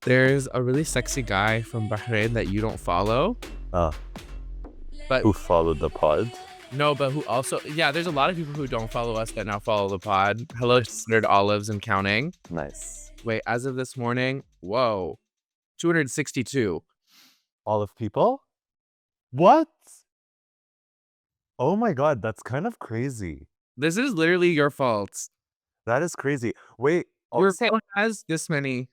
There's a really sexy guy from Bahrain that you don't follow, Uh, but who followed the pod? no, but who also, yeah, there's a lot of people who don't follow us that now follow the pod. Hello, Standard Olives and counting. Nice. Wait, as of this morning, whoa, 262. Olive people? What? Oh my god, that's kind of crazy. This is literally your fault. That is crazy. Wait, Your also, account has this many.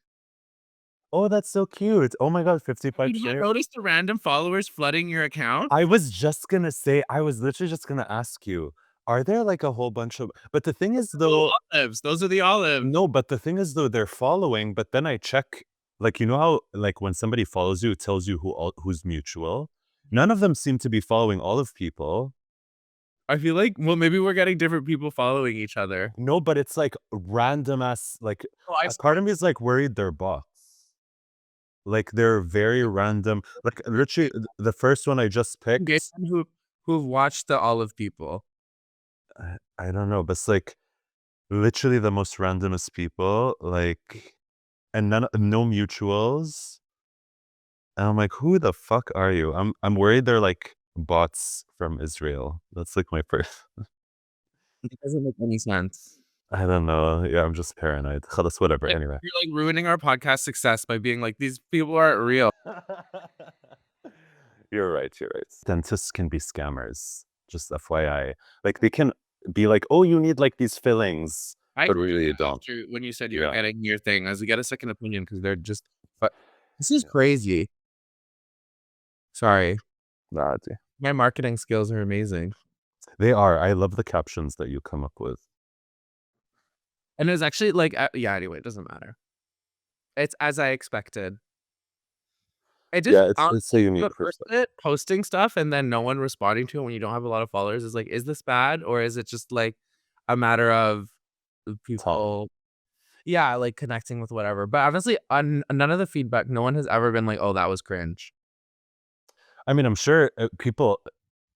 oh, that's so cute. Oh my god, You 55 not shares. notice the random followers flooding your account? I was literally just gonna ask you, are there like a whole bunch of, but the thing is though, Olives. Those are the olives. no, but the thing is though, they're following, but then I check, like, you know how, like, when somebody follows you, it tells you who's mutual? None of them seem to be following Olive people. I feel like, well, maybe we're getting different people following each other. No, but it's like random ass, like, Oh, I part of me is like worried they're bots. Like, they're very random. Like, literally, the first one I just picked, who've watched the olive people. I don't know, but it's like literally the most randomest people, like, and no mutuals. And I'm like, who the fuck are you? I'm worried they're like bots from Israel. That's like my first. It doesn't make any sense. I don't know. Yeah, I'm just paranoid. Khalas, whatever. Like, Anyway. you're like ruining our podcast success by being like, these people aren't real. You're right. You're right. Dentists can be scammers. Just FYI. Like, they can be like, oh, you need like these fillings. But really don't. When you said you're Yeah. getting your thing, as we get a second opinion because they're just. But this is crazy. Sorry, Nah, my marketing skills are amazing, they are. I love the captions that you come up with. and it's actually like, yeah. Anyway, it doesn't matter. It's as I expected. It just, Yeah, it's a unique perspective. Posting stuff and then no one responding to it when you don't have a lot of followers is like, is this bad or is it just like a matter of people? Yeah, like connecting with whatever. But honestly, on none of the feedback, no one has ever been like, oh, that was cringe. I mean, I'm sure people,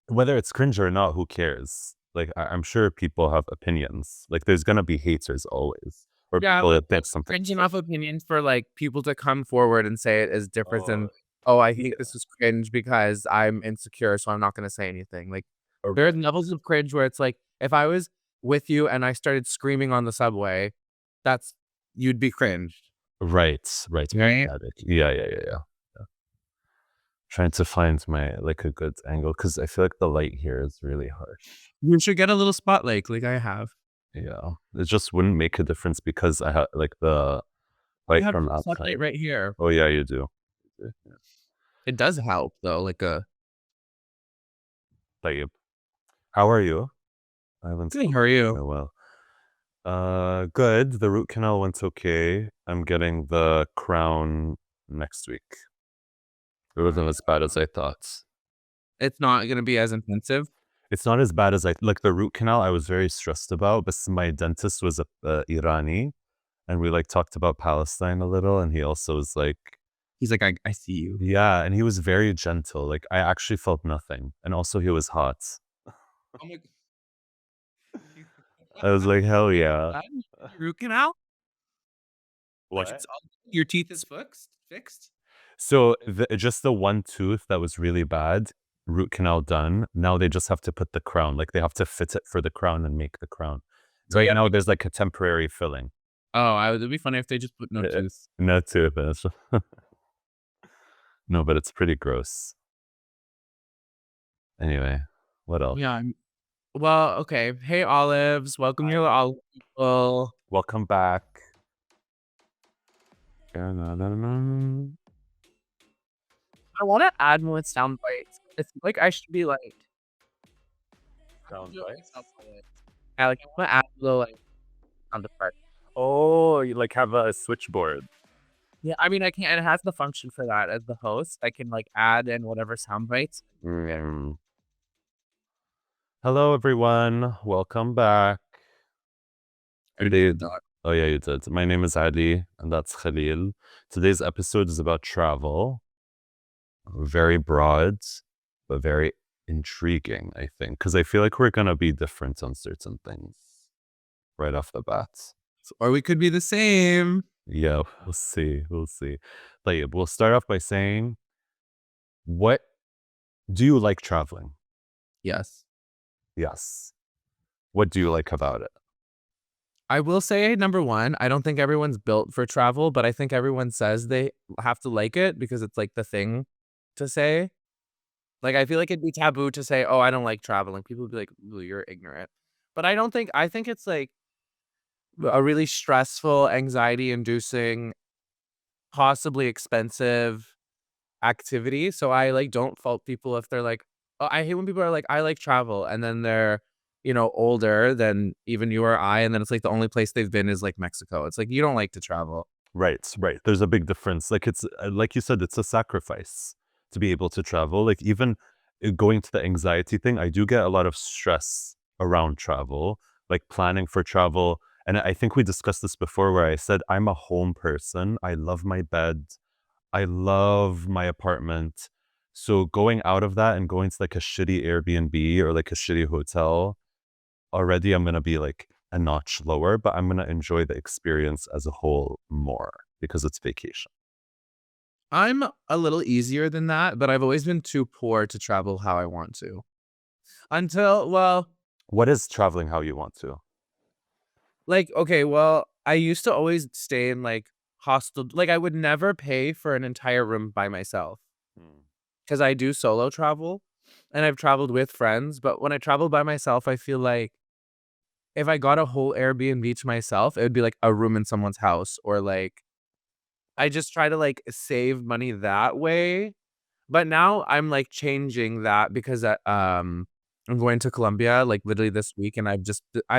whether it's cringe or not, who cares? Like, I'm sure people have opinions. Like, there's gonna be haters always, or people that think something. Cringe enough opinions for like people to come forward and say it is different than, oh, I think this is cringe because I'm insecure, so I'm not gonna say anything. Like, there are levels of cringe where it's like, if I was with you and I started screaming on the subway, you'd be cringed. Right. Right? Yeah. Trying to find like a good angle because I feel like the light here is really harsh. You should get a little spotlight like I have. Yeah, it just wouldn't make a difference because I have like the light from outside. Spotlight right here. Oh yeah, you do. Yeah. It does help though. Like how are you? I haven't. Good. How are you? Oh, well. Good. The root canal went okay. I'm getting the crown next week. It wasn't as bad as I thought. It's not gonna be as intensive. It's not as bad as like the root canal. I was very stressed about, but my dentist was a Irani, and we like talked about Palestine a little, and he also was like, he's like, I see you. Yeah, and he was very gentle. Like, I actually felt nothing, and also he was hot. Oh my God. I was like, hell yeah. Root canal? What? Your teeth is fixed? So just the one tooth that was really bad, root canal done. Now they just have to put the crown. Like, they have to fit it for the crown and make the crown. So now there's like a temporary filling. Oh, it'd be funny if they just put no tooth. No tooth. No, but it's pretty gross. Anyway, what else? Yeah. Well, okay. Hey, Olives. Welcome here, Olive people. Welcome back. I want to add more sound bites. It's like I should be like Sound bites? I want to add a little like sound effect. Oh, you like have a switchboard. Yeah, I mean, I can. It has the function for that as the host. I can like add in whatever sound bites. Hello, everyone. Welcome back. I did. Oh yeah, you did. My name is Adi, and that's Khalil. Today's episode is about travel. Very broad, but very intriguing, I think, because I feel like we're gonna be different on certain things right off the bat. Or we could be the same. Yeah, we'll see. We'll see. Like, we'll start off by saying, what do you like traveling? Yes. Yes. What do you like about it? I will say, number 1, I don't think everyone's built for travel, but I think everyone says they have to like it because it's, like, the thing to say. Like, I feel like it'd be taboo to say, "Oh, I don't like traveling." People would be like, "Ooh, you're ignorant." But I think it's, like, a really stressful, anxiety-inducing, possibly expensive activity, so I, like, don't fault people if they're like I hate when people are like, "I like travel," and then they're, older than even you or I, and then it's like the only place they've been is, like, Mexico. It's like, you don't like to travel. Right, right. There's a big difference. Like it's like you said, it's a sacrifice to be able to travel. Like even going to the anxiety thing, I do get a lot of stress around travel, like planning for travel. And I think we discussed this before where I said I'm a home person. I love my bed. I love my apartment. So going out of that and going to like a shitty Airbnb or like a shitty hotel, already I'm gonna be like a notch lower, but I'm gonna enjoy the experience as a whole more because it's vacation. I'm a little easier than that, but I've always been too poor to travel how I want to. Until well, What is traveling how you want to? like, okay, well, I used to always stay in, like, hostel like, I would never pay for an entire room by myself. Mm. 'Cause I do solo travel, and I've traveled with friends, but when I travel by myself, I feel like if I got a whole Airbnb to myself, it would be like a room in someone's house, or, like, I just try to, like, save money that way, but now I'm, like, changing that because, I'm going to Colombia, like, literally this week, and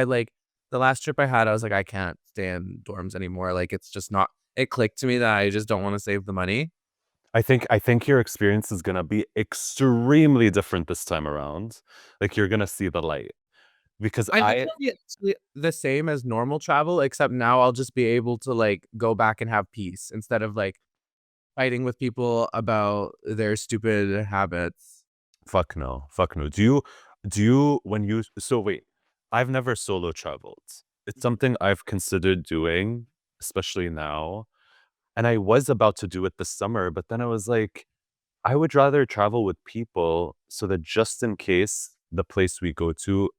like the last trip I had, I was like, "I can't stay in dorms anymore," like, it's just not it clicked to me that I just don't wanna save the money. I think your experience is gonna be extremely different this time around. Like you're gonna see the light because I think I it'll be actually the same as normal travel, except now I'll just be able to, like, go back and have peace instead of, like, fighting with people about their stupid habits. fuck no, fuck no. Do you when you so wait, I've never solo traveled. It's Mhm. something I've considered doing, especially now. And I was about to do it this summer, but then I was like, I would rather travel with people so that just in case the place we go to,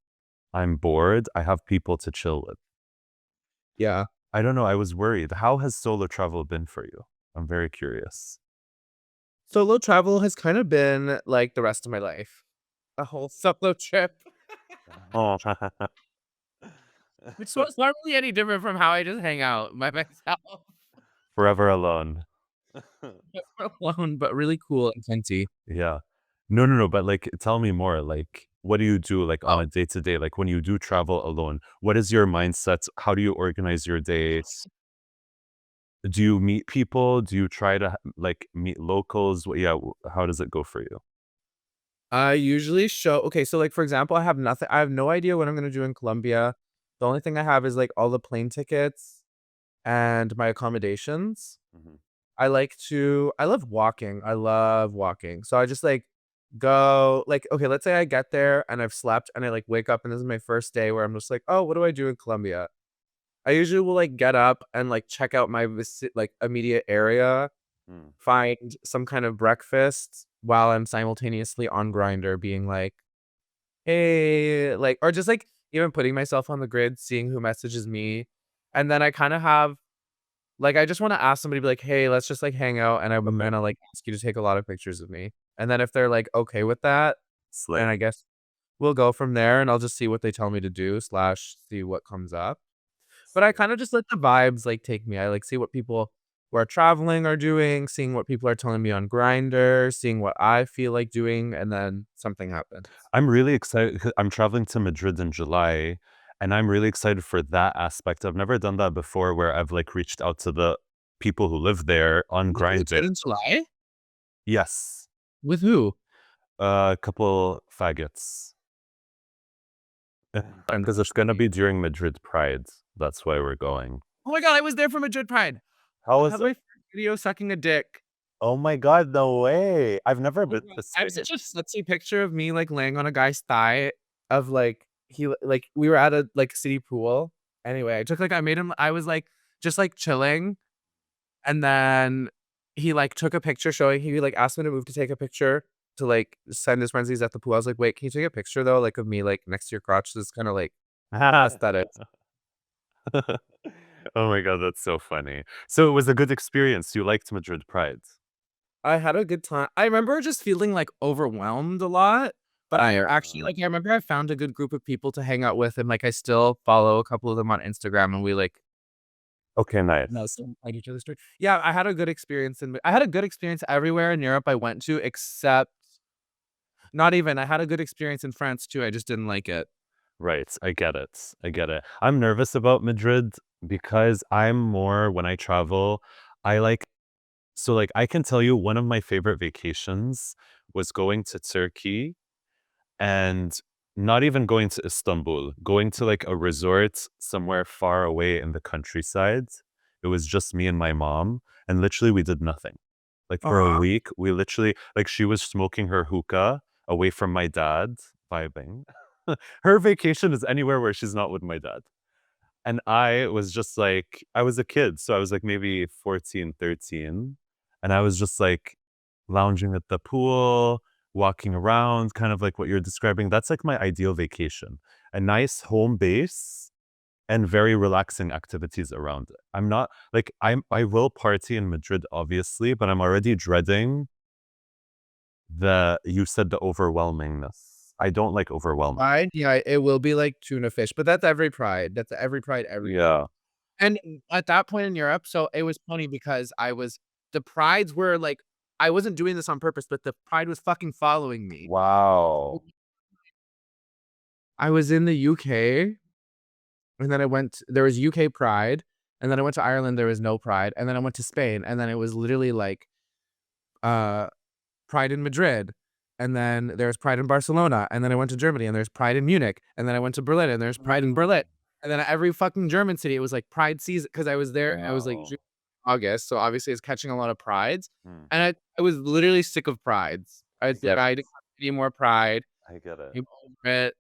I'm bored, I have people to chill with. Yeah. I don't know, I was worried. How has solo travel been for you? I'm very curious. Solo travel has kinda been like the rest of my life. A whole solo trip, Oh, which was not really any different from how I just hang out by myself forever alone. alone, but really cool and fancy. Yeah. No, no, no, but, like, tell me more, like, what do you do, like, on Oh. a day to day? Like, when you do travel alone, what is your mindset? How do you organize your day? Do you meet people? Do you try to, like, meet locals? Yeah, how does it go for you? I usually show okay, so, like, for example, I have no idea what I'm gonna do in Colombia. The only thing I have is, like, all the plane tickets and my accommodations. Mhm. I love walking. I love walking. So I just like go like okay, let's say I get there and I've slept and I like wake up and this is my first day where I'm just like, "Oh, what do I do in Colombia?" I usually will like get up and like check out my like immediate area, Mm. find some kind of breakfast while I'm simultaneously on Grinder being like, "Hey," like or just like even putting myself on the grid, seeing who messages me. And then I kind of have like, I just wanna ask somebody, be like, "Hey, let's just, like, hang out, and I'm Okay. gonna, like, ask you to take a lot of pictures of me." And then if they're, like, okay with that, then Slay. I guess we'll go from there, and I'll just see what they tell me to do slash see what comes up. But I Slay. kinda just let the vibes, like, take me. I, like, see what people who are traveling are doing, seeing what people are telling me on Grindr, seeing what I feel like doing, and then something happens. I'm really excited 'cause I'm traveling to Madrid in July, and I'm really excited for that aspect. I've never done that before where I've, like, reached out to the people who live there on You really Grindr. did in July? Yes. With who? A couple faggots. Friends Because of it's gonna me. be during Madrid Pride. That's why we're going. Oh my god, I was there for Madrid Pride. How I was have it? my video sucking a dick. Oh my god, no way. I've never Oh been my to I have Spain. such a sexy picture of me, like, laying on a guy's thigh of, like, like, we were at a, like, city pool. Anyway, I took, like I made him I was, like, just, like, chilling, And then he, like, took a picture showing he, like, asked me to move to take a picture to, like, send his friends he's at the pool. I was like, "Wait, can you take a picture, though, like, of me, like, next to your crotch? This is kinda, like, aesthetic." Oh my god, that's so funny. So it was a good experience. You liked Madrid Pride. I had a good time. I remember just feeling, like, overwhelmed a lot, but I actually, like, I remember I found a good group of people to hang out with, and, like, I still follow a couple of them on Instagram, and we, like, Okay, nice. still like each other's story. Yeah, I had a good experience I had a good experience everywhere in Europe I went to, except not even, I had a good experience in France too, I just didn't like it. Right, I get it. I get it. I'm nervous about Madrid because I'm more when I travel, I like so like I can tell you one of my favorite vacations was going to Turkey and not even going to Istanbul, going to like a resort somewhere far away in the countryside. It was just me and my mom, and literally we did nothing. Like for a Aw. week, we literally like she was smoking her hookah away from my dad, vibing. Her vacation is anywhere where she's not with my dad. And I was just like, I was a kid, so I was like maybe 14, 13, and I was just like lounging at the pool, walking around, kind of like what you're describing. That's like my ideal vacation. A nice home base and very relaxing activities around it. I'm not like I will party in Madrid, obviously, but I'm already dreading the you said the overwhelmingness. I don't like overwhelming. Pride? Yeah, it will be like tuna fish, but that's every pride. That's every pride every Yeah. and at that point in Europe, so it was funny because the prides were like I wasn't doing this on purpose, but the pride was fucking following me. Wow. I was in the UK, and then I went there was UK pride, and then I went to Ireland, there was no pride, and then I went to Spain, and then it was literally like, uh Pride in Madrid, and then there's Pride in Barcelona, and then I went to Germany, and there's Pride in Munich, and then I went to Berlin, and there's Pride in Berlin, and then every fucking German city, it was like Pride season because I was there, I was like Wow. June, August, so obviously it's catching a lot of prides, Hmm. and I was literally sick of prides. I I was like, get it. I didn't have any more pride. I get it. I'm over it.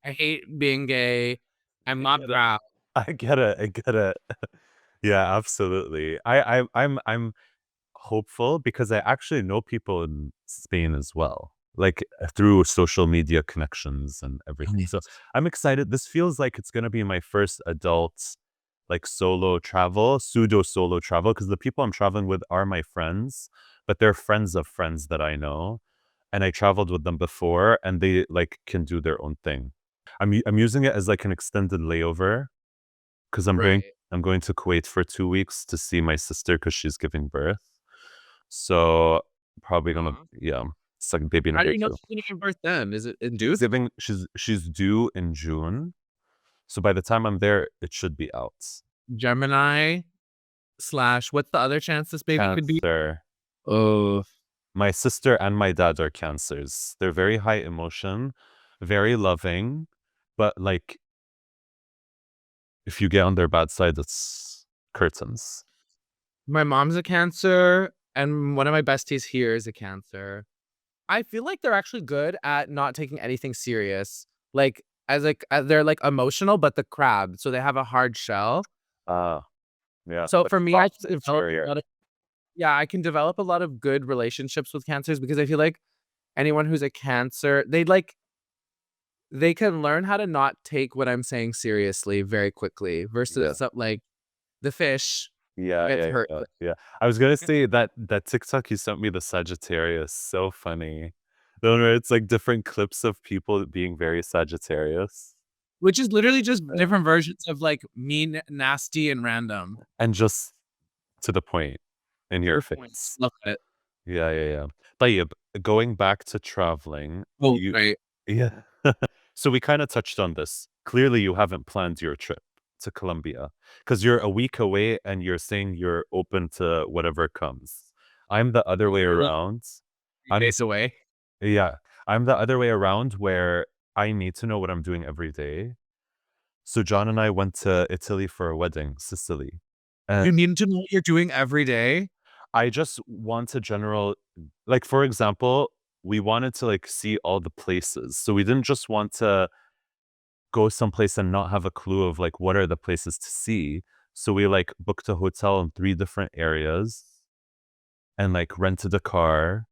I hate being gay. I'm I not get it. proud. I get it. I get it. Yeah, absolutely. I'm hopeful because I actually know people in Spain as well, like through social media connections and everything. So Nice. I'm excited. This feels like it's gonna be my first adult like solo travel, pseudo solo travel, because the people I'm traveling with are my friends, but they're friends of friends that I know. And I traveled with them before and they like can do their own thing. I'm using it as like an extended layover because Right. I'm going to Kuwait for 2 weeks to see my sister because she's giving birth. So probably gonna Aw. yeah, it's like baby How do number you know 2. she's gonna give birth then? Is it She's induced? giving she's due in June. So by the time I'm there, it should be out. Gemini slash what's the other chance this baby could be? Cancer. Oh. My sister and my dad are cancers. They're very high emotion, very loving, but like if you get on their bad side, it's curtains. My mom's a Cancer, and one of my besties here is a Cancer. I feel like they're actually good at not taking anything serious. They're, like, emotional, but the crab, so they have a hard shell. Ah, yeah. So Like for me, I soft can develop a exterior. lot of yeah, I can develop a lot of good relationships with Cancers because I feel like anyone who's a Cancer, they can learn how to not take what I'm saying seriously very quickly Yeah. versus, like, the fish Yeah, gets yeah, hurt. yeah, yeah. I was gonna say that that TikTok you sent me, the Sagittarius, so funny. The one where it's like different clips of people being very Sagittarius. Which is literally just Uh, different versions of, like, mean, nasty, and random. and just to the point, in To your the point. face. Love it. Yeah, yeah, yeah. Tayyib, going back to traveling, Oh, you right. yeah. So we kinda touched on this. Clearly, you haven't planned your trip to Colombia because 'cause you're a week away and you're saying you're open to whatever comes. I'm the other way Literally around. 3 I'm days away. yeah, I'm the other way around where I need to know what I'm doing every day. So John and I went to Italy for a wedding, Sicily. And You need to know what you're doing every day? I just want a general like, for example, we wanted to, like, see all the places. So we didn't just want to go someplace and not have a clue of, like, what are the places to see. So we like booked a hotel in 3 different areas and like rented a car,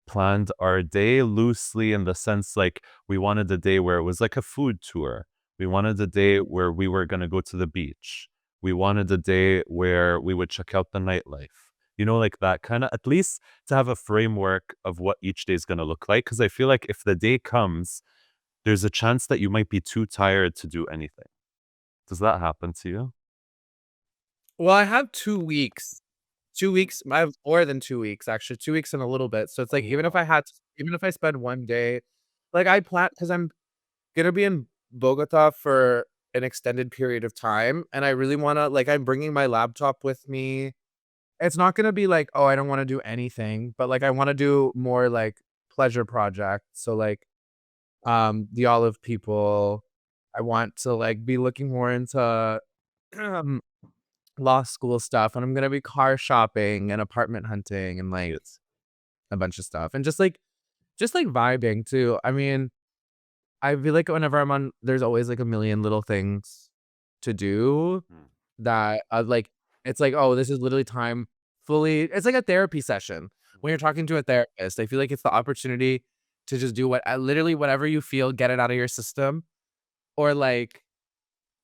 planned our day loosely in the sense like we wanted a day where it was like a food tour. We wanted a day where we were going to go to the beach. We wanted a day where we would check out the nightlife. You know, like that kind of, at least to have a framework of what each day is going to look like. Because I feel like if the day comes, there's a chance that you might be too tired to do anything. Does that happen to you? Well, I have 2 weeks. 2 weeks I have more than 2 weeks, actually, 2 weeks and a little bit. So it's like, even if I spend 1 day, like, I plan because 'cause I'm gonna be in Bogota for an extended period of time, and I really wanna like, I'm bringing my laptop with me. It's not gonna be like, "Oh, I don't wanna do anything," but, like, I wanna do more, like, pleasure projects. So, like, the Olive People. I want to, like, be looking more into, um, law school stuff, and I'm gonna be car shopping and apartment hunting and, like, Yes. a bunch of stuff, and just, like, vibing too. I mean, I feel like whenever I'm on there's always, like, a million little things to do Mm. that, like it's like, "Oh, this is literally time fully." It's like a therapy session. When you're talking to a therapist, I feel like it's the opportunity to just do literally whatever you feel, get it out of your system, or, like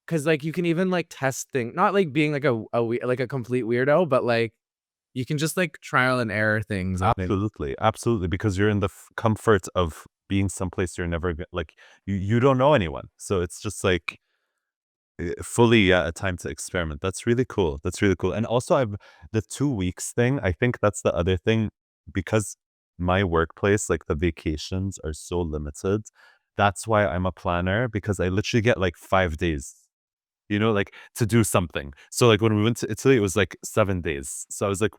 'cause, like, you can even, like, test things not, like, being like like, a complete weirdo, but, like, you can just, like, trial and error things, I think. Absolutely, absolutely, because you're in the comfort of being someplace you're never like you don't know anyone, so it's just like fully yeah, a time to experiment. That's really cool. That's really cool. And also, I've the 2 weeks thing. I think that's the other thing because my workplace, like the vacations, are so limited. That's why I'm a planner because I literally get like 5 days. You know, like to do something. So like when we went to Italy, it was like 7 days. So I was like,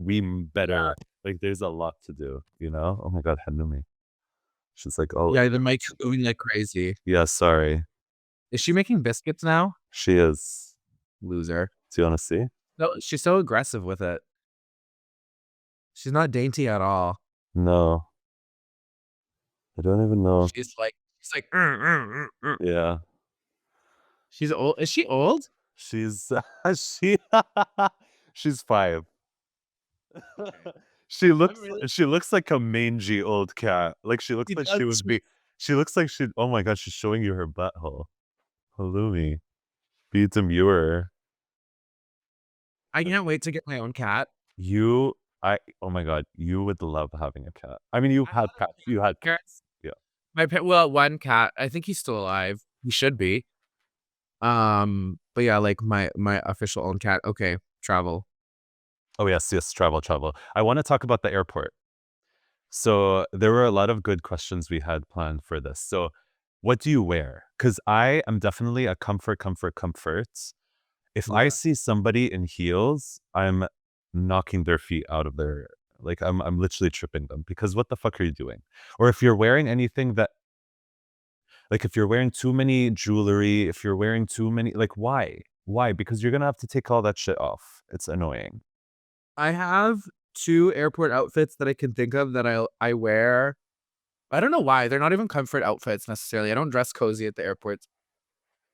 Yeah. better. Like there's a lot to do, you know? Oh my God, Hanumi. She's like, oh, Yeah, the mic's moving like crazy. yeah, sorry. Is she making biscuits now? She is. Loser. Do you want to see? No, she's so aggressive with it. She's not dainty at all. No, I don't even know. She's like, Yeah. She's old. Is she old? She's she she's 5. Okay. She I'm looks really she looks like a mangy old cat. Like she looks she like does she would be she looks like she oh my God, she's showing you her butthole. Halloumi. Be demure. I can't wait to get my own cat. You I oh my God, you would love having a cat. I mean, you've I had love cats. You had cats. cats. Yeah. Well, 1 cat, I think he's still alive. He should be. But yeah, like my official own cat. Okay, travel. Oh yes, yes, travel, travel. I want to talk about the airport. So there were a lot of good questions we had planned for this. So what do you wear? Because I am definitely a comfort, comfort, comfort. If I Yeah. see somebody in heels, I'm knocking their feet out of their like I'm literally tripping them because what the fuck are you doing? Or if you're wearing anything that like if you're wearing too many jewelry, if you're wearing too many like why? Why? Because you're gonna have to take all that shit off. It's annoying. I have 2 airport outfits that I can think of that I wear. I don't know why. They're not even comfort outfits necessarily. I don't dress cozy at the airports,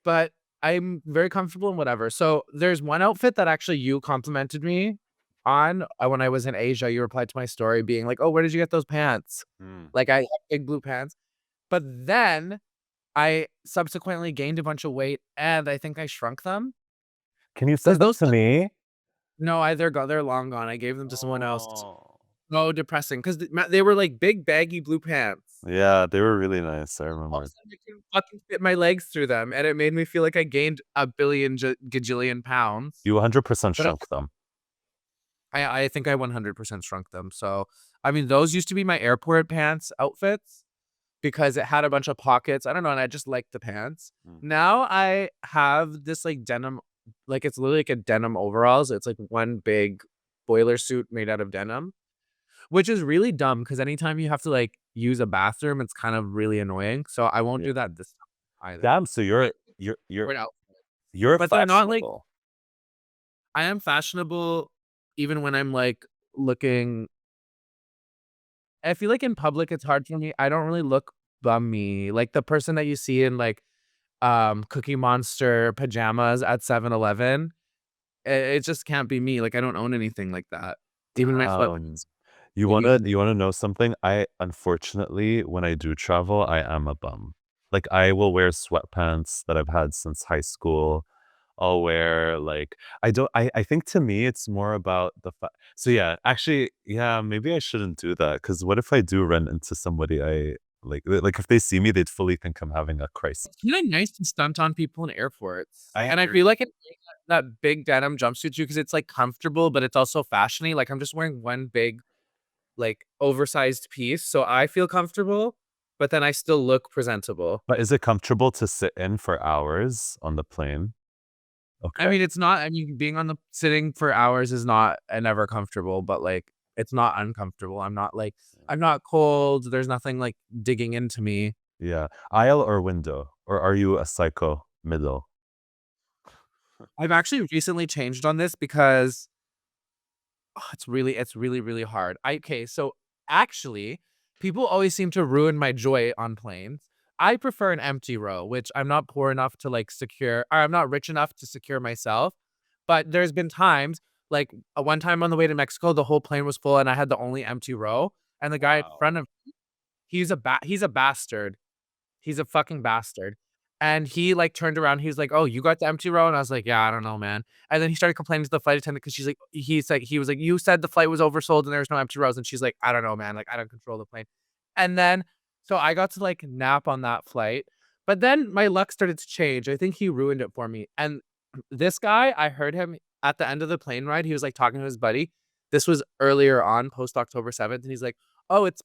but I'm very comfortable in whatever. So there's one outfit that actually you complimented me on when I was in Asia. You replied to my story being like, "Oh, where did you get those pants?" Mm. Like I have big blue pants. But then I subsequently gained a bunch of weight and I think I shrunk them. Can you send Does them those to me? No, they're long gone. I gave them to someone else. Oh. So depressing 'cause they were like big baggy blue pants. Yeah, they were really nice. I All of a remember. sudden I couldn't fucking fit my legs through them, and it made me feel like I gained a billion gajillion pounds. You 100% But shrunk them. I think I 100% shrunk them. So, I mean, those used to be my airport pants outfits because it had a bunch of pockets. I don't know, and I just liked the pants. Mm. Now I have this like denim, like it's literally like a denim overalls. It's like one big boiler suit made out of denim, which is really dumb because anytime you have to like use a bathroom, it's kind of really annoying. So I won't Yeah. do that this time either. Damn, so But you're we're out. you're But they're not like fashionable. I am fashionable even when I'm like looking I feel like in public it's hard for me. I don't really look bummy. Like the person that you see in like Cookie Monster pajamas at 7-Eleven. It just can't be me, like, I don't own anything like that. Even my Um, sweatpants. you Like, you wanna can you wanna know something? I unfortunately, when I do travel, I am a bum. Like, I will wear sweatpants that I've had since high school. I'll wear, like I don't I think to me, it's more about the fa so, yeah, actually, yeah, maybe I shouldn't do that. Because what if I do run into somebody I like, if they see me, they'd fully think I'm having a crisis. It's kinda nice to stunt on people in airports, I and I agree. feel like it that big denim jumpsuit too, 'cause it's, like, comfortable, but it's also fashiony, like, I'm just wearing one big, like, oversized piece, so I feel comfortable, but then I still look presentable. But is it comfortable to sit in for hours on the plane? I Okay. mean, it's not I mean, being on the sitting for hours is not never comfortable, but, like, it's not uncomfortable. I'm not cold, there's nothing, like, digging into me. Yeah. Aisle or window? Or are you a psycho middle? I've actually recently changed on this because it's really, really hard. Okay, so actually, people always seem to ruin my joy on planes. I prefer an empty row, which I'm not poor enough to like secure, or I'm not rich enough to secure myself. But there's been times, like one time on the way to Mexico, the whole plane was full and I had the only empty row. And the guy in front Wow. of he's a bastard. He's a fucking bastard. And he, like, turned around, he was like, "Oh, you got the empty row?" And I was like, "Yeah, I don't know, man." And then he started complaining to the flight attendant because he was like, "You said the flight was oversold and there was no empty rows." And she's like, "I don't know, man, like, I don't control the plane." And then so I got to, like, nap on that flight, but then my luck started to change. I think he ruined it for me. And this guy, I heard him at the end of the plane ride, he was, like, talking to his buddy. This was earlier on, post October 7th, and he's like, "Oh, it's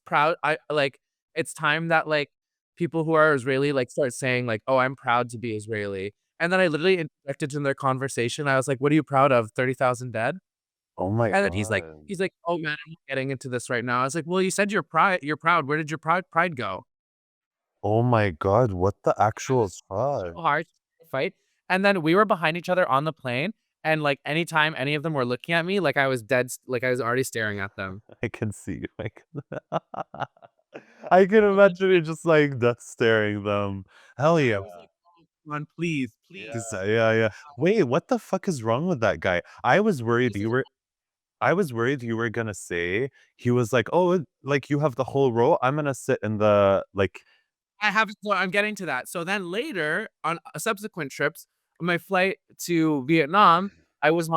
time that, like, people who are Israeli, like, start saying, like, "Oh, I'm proud to be Israeli." And then I literally interjected in their conversation. I was like, "What are you proud of? 30,000 dead?" Oh my And then god. "Oh, man, I'm not getting into this right now." I was like, "Well, you said you're proud. Where did your pride go?" Oh my god, what the I actual was fuck? so hard to fight. And then we were behind each other on the plane, and, like, anytime any of them were looking at me, like, I was already staring at them. I can see you, I can I can imagine you just, like, death staring them. Hell Yeah, yeah. I was like, "Oh, come on, please, please." 'Cause yeah, yeah. Wait, what the fuck is wrong with that guy? This is I was worried you were gonna say, he was like, "Oh, like, you have the whole row, I'm gonna sit in the, like." I have well, I'm getting to that. So then later on subsequent trips, on my flight to Vietnam, I was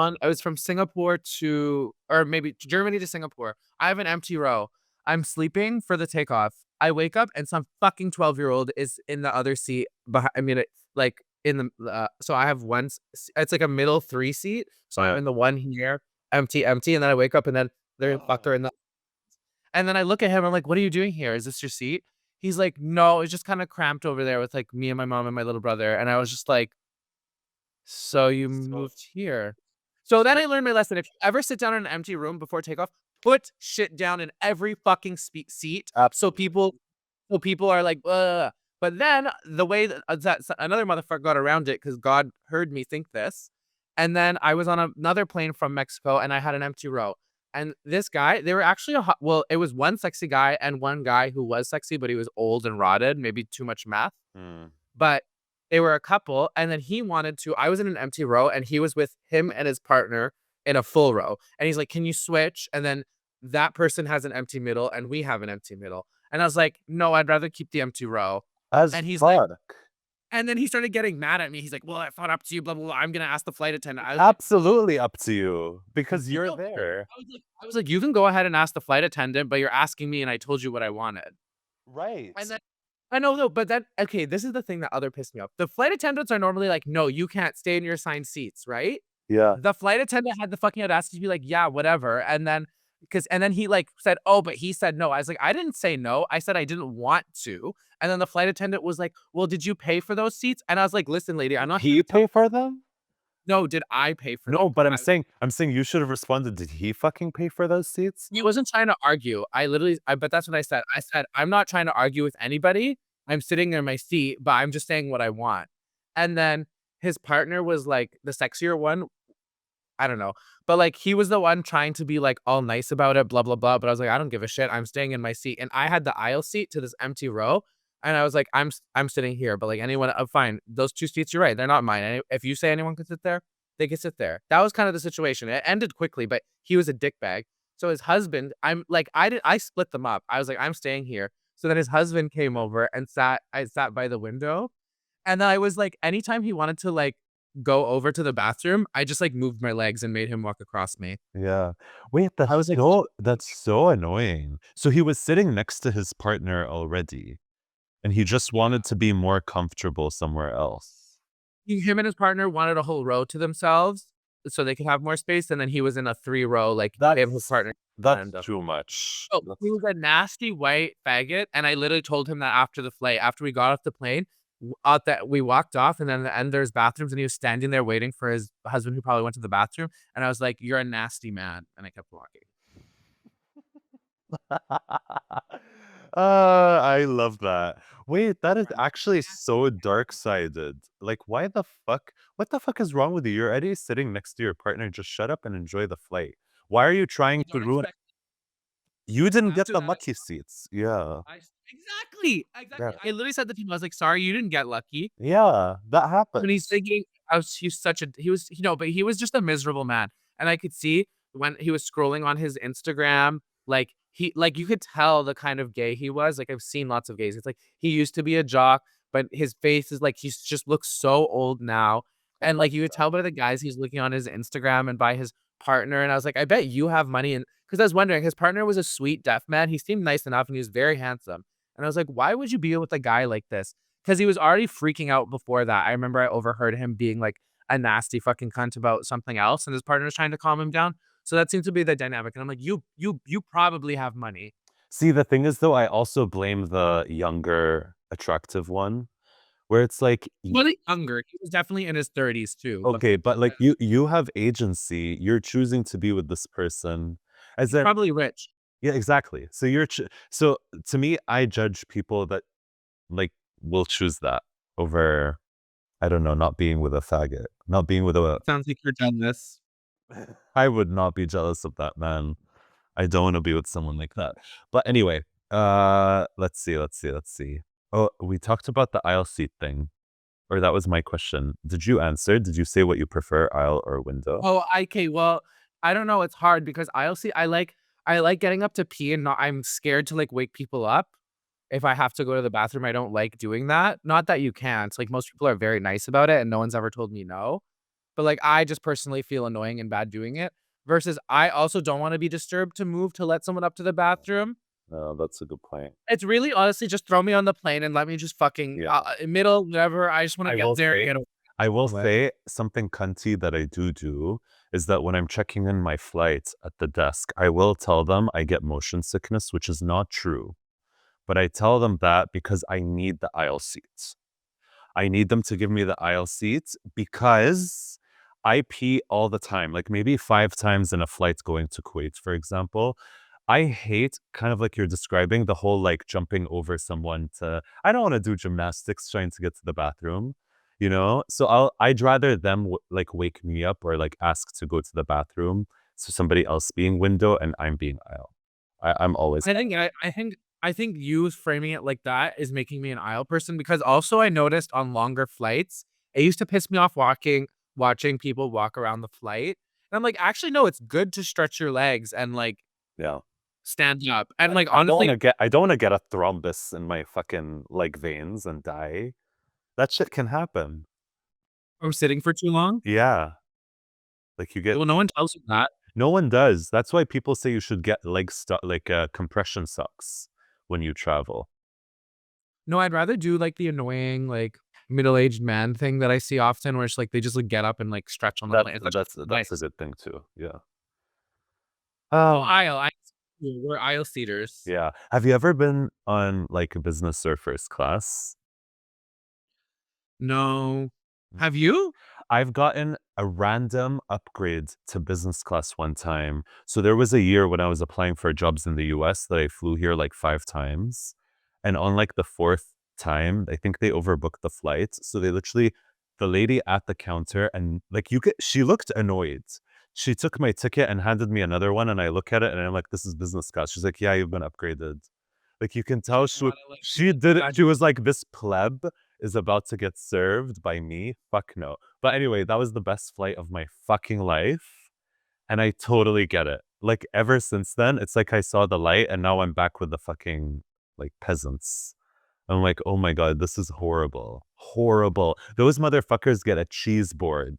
from Singapore to or maybe Germany to Singapore. I have an empty row. I'm sleeping for the takeoff. I wake up and some fucking 12-year-old is in the other seat behind I mean, like in so I have it's like a middle 3 seat. So I'm Yeah. in the one here, empty, empty, and then I wake up and then they're fuck, they're in the and then I look at him, I'm like, "What are you doing here? Is this your seat?" He's like, "No, it's just kinda cramped over there with, like, me and my mom and my little brother." And I was just like, "So you So moved here." So then I learned my lesson. If you ever sit down in an empty room before takeoff, put shit down in every fucking seat so absolutely. people are like, "Ugh." But then the way that another motherfucker got around it because God heard me think this, and then I was on another plane from Mexico, and I had an empty row. And this guy, they were actually well, it was one sexy guy and one guy who was sexy, but he was old and rotted, maybe too much meth. Mm. But they were a couple, and then he wanted to I was in an empty row, and he was with him and his partner in a full row. And he's like, "Can you switch?" And then that person has an empty middle, and we have an empty middle. And I was like, "No, I'd rather keep the empty row." As And he's like fuck. and then he started getting mad at me. He's like, "Well, I thought up to you, blah, blah, blah. I'm gonna ask the flight attendant." I was like, Absolutely up to you, because you're "No." there. I was like, "You can go ahead and ask the flight attendant, but you're asking me, and I told you what I wanted." Right. And then I know though, but then okay, this is the thing that other pissed me off. The flight attendants are normally like, "No, you can't stay in your assigned seats," right? Yeah. The flight attendant had the fucking audacity to be like, "Yeah, whatever." And then he like said, "Oh, but he said no." I was like, "I didn't say no. I said I didn't want to." And then the flight attendant was like, "Well, did you pay for those seats?" And I was like, "Listen, lady, I'm Did not here he to tell." pay for them? No, did I pay for them? No, but I'm saying you should have responded, "Did he fucking pay for those seats?" He wasn't trying to argue. But that's what I said. I said, "I'm not trying to argue with anybody. I'm sitting in my seat, but I'm just saying what I want." And then his partner was like the sexier one. I don't know. But like he was the one trying to be like all nice about it, blah, blah, blah. But I was like, I don't give a shit. I'm staying in my seat. And I had the aisle seat to this empty row. And I was like, I'm sitting here. But like anyone, fine. Those two seats, you're right. They're not mine. If you say anyone can sit there, they could sit there. That was kind of the situation. It ended quickly, but he was a dickbag. So his husband, I'm like, I split them up. I was like, I'm staying here. So then his husband came over and I sat by the window. And then I was like, anytime he wanted to like go over to the bathroom, I just like moved my legs and made him walk across me. Yeah. Wait, I was like, that's so annoying. So he was sitting next to his partner already, and he just yeah. wanted to be more comfortable somewhere else. Him and his partner wanted a whole row to themselves so they could have more space. And then he was in a 3 row, like him, his That's partner. that's too much. Oh, he That's was a nasty white faggot, and I literally told him that after the flight, after we got off the plane, out that we walked off, and then at the end there's bathrooms, and he was standing there waiting for his husband who probably went to the bathroom, and I was like, "You're a nasty man," and I kept walking. I love that. Wait, that is You're a actually nasty so man. dark-sided. Like, why the fuck? What the fuck is wrong with you? You're already sitting next to your partner. Just shut up and enjoy the flight. Why are you I trying to don't ruin? expect You didn't get after the that, lucky seats. Yeah. exactly. I literally said that to him. I was like, "Sorry, you didn't get lucky." Yeah, that When he's happens. thinking he's such a he was but he was just a miserable man, and I could see when he was scrolling on his Instagram, like, you could tell the kind of gay he was, like, I've seen lots of gays, it's like, he used to be a jock, but his face is like he's just looks so old now, and, like, you could tell by the guys he's looking on his Instagram and by his partner, and I was like, "I bet you have money," and because I was wondering, his partner was a sweet deaf man, he seemed nice enough, and he was very handsome, and I was like, "Why would you be with a guy like this?" 'Cause he was already freaking out before that. I remember I overheard him being like a nasty fucking cunt about something else, and his partner was trying to calm him down. So that seemed to be the dynamic, and I'm like, "You probably have money." See, the thing is, though, I also blame the younger, attractive one, where it's like, He wasn't younger, he was definitely in his 30s too, but okay, but like you have agency. You're choosing to be with this person. As he's in, probably rich. yeah, exactly. So so to me, I judge people that like will choose that over, I don't know, not being with a faggot, not being with a. Sounds like you're jealous. I would not be jealous of that man. I don't want to be with someone like that. But anyway, let's see. Oh, we talked about the aisle seat thing, or that was my question. Did you answer? Did you say what you prefer, aisle or window? Oh, okay, well, I don't know, it's hard because I like getting up to pee and not I'm scared to, like, wake people up. If I have to go to the bathroom, I don't like doing that. Not that you can't, like, most people are very nice about it, and no one's ever told me no. But, like, I just personally feel annoying and bad doing it, versus I also don't wanna be disturbed to move to let someone up to the bathroom. No, that's a good point. It's really honestly just throw me on the plane and let me just fucking, Yeah. middle, whatever, I just wanna I get will there and say get I will over with. say something cunty that I do is that when I'm checking in my flight at the desk, I will tell them I get motion sickness, which is not true. But I tell them that because I need the aisle seats. I need them to give me the aisle seats because I pee all the time, like maybe 5 times in a flight going to Kuwait, for example. I hate kind of like you're describing the whole like jumping over someone to. I don't want to do gymnastics trying to get to the bathroom, you know? So I'd rather them like wake me up or like ask to go to the bathroom. So somebody else being window and I'm being aisle. I'm always. I think you framing it like that is making me an aisle person because also I noticed on longer flights, it used to piss me off watching people walk around the flight, and I'm like, "Actually, no, it's good to stretch your legs and, like, Yeah. stand up." And, like, I don't honestly wanna get I don't wanna get a thrombus in my fucking, like, veins and die. That shit can happen. or sitting for too long. Yeah. Like, you get. Well, no one tells you that. No one does. That's why people say you should get like, compression socks when you travel. No, I'd rather do, like, the annoying, like, middle-aged man thing that I see often where it's like they just, like, get up and, like, stretch on the That's plane. It's like, that's that's a nice. good thing too, yeah. Oh, Oh, aisle, we're aisle seaters. yeah. Have you ever been on, like, business or first class? No. Have you? I've gotten a random upgrade to business class one time. So there was a year when I was applying for jobs in the US that I flew here like 5 times. And on like the 4th time, I think they overbooked the flight. So they literally, the lady at the counter and like she looked annoyed. She took my ticket and handed me another one. And I look at it and I'm like, this is business class. She's like, yeah, you've been upgraded. Like you can She tell didn't wanna, like, she did it. judge She was like this pleb is about to get served by me? Fuck no. But anyway, that was the best flight of my fucking life. And I totally get it. Like ever since then, it's like I saw the light and now I'm back with the fucking like peasants. I'm like, oh my God, this is horrible. Horrible. Those motherfuckers get a cheese board.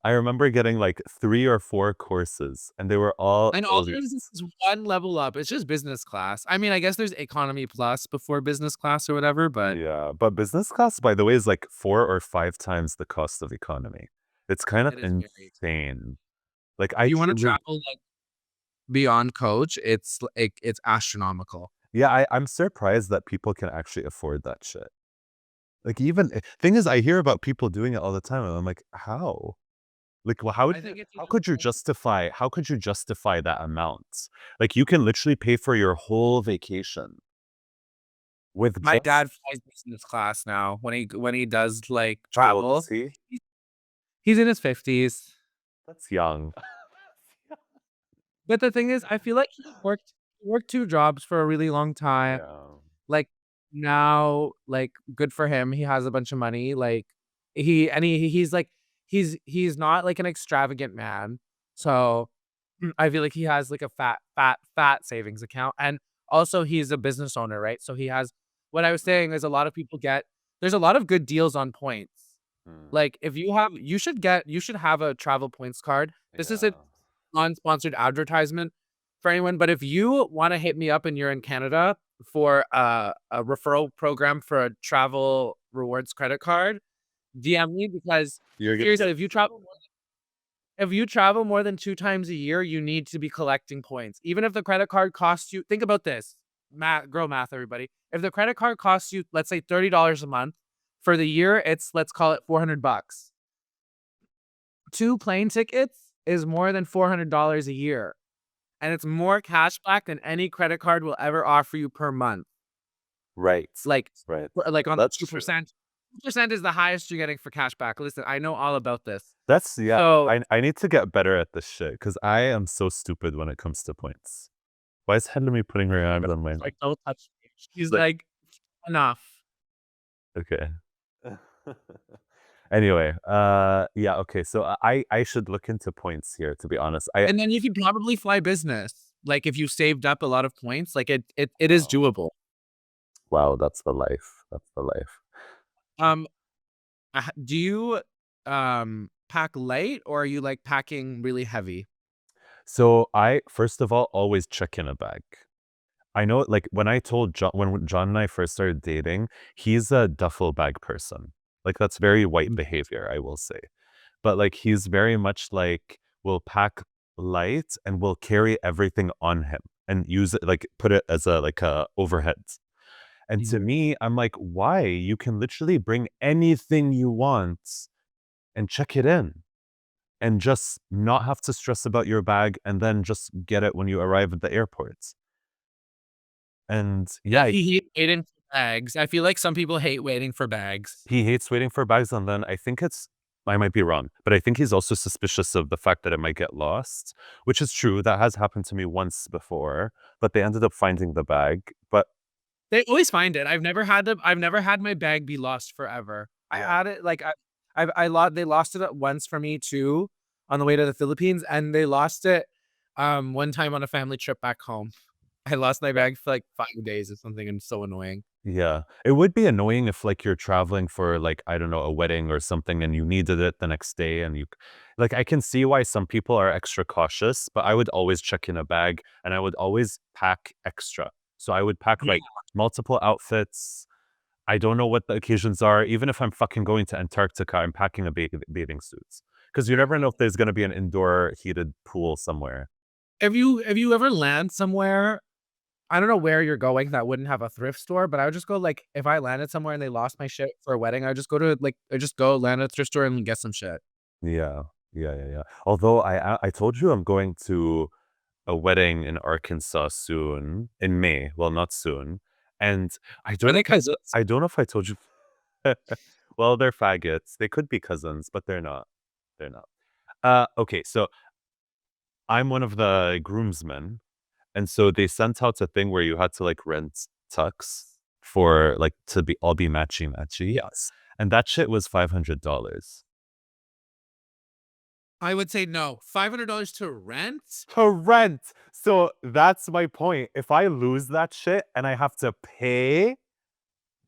I remember getting like 3 or 4 courses and they were all And all there is one level up. It's just business class. I mean, I guess there's economy plus before business class or whatever, but yeah, but business class, by the way, is like 4 or 5 times the cost of economy. It's kind of it is very insane. Like if I you wanna truly, travel, like, beyond coach, it's astronomical. yeah, I'm surprised that people can actually afford that shit. Like even thing is, I hear about people doing it all the time, and I'm like, how? Like, well, I think it's how even could you justify that amount? Like, you can literally pay for your whole vacation with my just dad flies business class now when he does, like, how old is travel. he? He he's in his 50s. That's young. But the thing is, I feel like he worked 2 jobs for a really long time. Yeah. Like, now, like, good for him, he has a bunch of money, like, he's like he's not, like, an extravagant man, so, I feel like he has, like, a fat savings account, and also he's a business owner, right? So he has what I was saying is a lot of people get there's a lot of good deals on points. Mm, Like, if you should have a travel points card. This isn't yeah. non-sponsored advertisement for anyone, but if you wanna hit me up and you're in Canada for a referral program for a travel rewards credit card, DM me because You're gonna seriously, get if you travel more than 2 times a year, you need to be collecting points. Even if the credit card costs you think about this, math girl math, everybody. If the credit card costs you, let's say $30 a month, for the year, it's let's call it $400. 2 plane tickets is more than $400 a year. And it's more cash back than any credit card will ever offer you per month. right. Like Right. like on the That's true. 2%. 2% is the highest you're getting for cash back. Listen, I know all about this. That's yeah. So, I need to get better at this shit because I am so stupid when it comes to points. Why is Henry putting her hand on my neck? like, don't touch me. She's She's like, like, "Enough." okay. Anyway, yeah, okay. So I should look into points here, to be honest. And then you could probably fly business. Like, if you saved up a lot of points, like, it is Wow. doable. Wow, that's the life. That's the life. Um, do you, pack light or are you, like, packing really heavy? So I first of all always check in a bag. I know like when I told John when John and I first started dating, he's a duffel bag person. Like that's very white behavior, I will say. But like he's very much like will pack light and will carry everything on him and use it like put it as a like a overhead. And to Mhm. me, I'm like, why? You can literally bring anything you want and check it in and just not have to stress about your bag and then just get it when you arrive at the airport. And yeah, He hate waiting for bags. I feel like some people hate waiting for bags. he hates waiting for bags, and then I think it's I might be wrong, but I think he's also suspicious of the fact that it might get lost, which is true. That has happened to me once before, but they ended up finding the bag. But They always find it. I've never had my bag be lost forever. I yeah, had it like I lost they lost it once for me too on the way to the Philippines, and they lost it one time on a family trip back home. I lost my bag for like 5 days or something and so annoying. yeah, it would be annoying if like you're traveling for like I don't know a wedding or something, and you needed it the next day, and you like I can see why some people are extra cautious, but I would always check in a bag, and I would always pack extra. So I would pack Yeah. like multiple outfits. I don't know what the occasions are. Even if I'm fucking going to Antarctica, I'm packing a bathing suit because you never know if there's gonna be an indoor heated pool somewhere. Have you ever land somewhere I don't know where you're going that wouldn't have a thrift store, but I would just go like if I landed somewhere and they lost my shit for a wedding, I would just go to like I just go land at a thrift store and get some shit. Yeah, yeah. Although I told you I'm going to a wedding in Arkansas soon in May. Well, not soon, and I Are don't they cousins? I don't know if I told you. Well, they're faggots. They could be cousins, but they're not. They're not. Okay, so I'm one of the groomsmen. And so they sent out a thing where you had to like rent tux. for like to be all be matchy matchy. Yes. And that shit was $500. I would say no. $500 to rent? To rent. So that's my point. If I lose that shit and I have to pay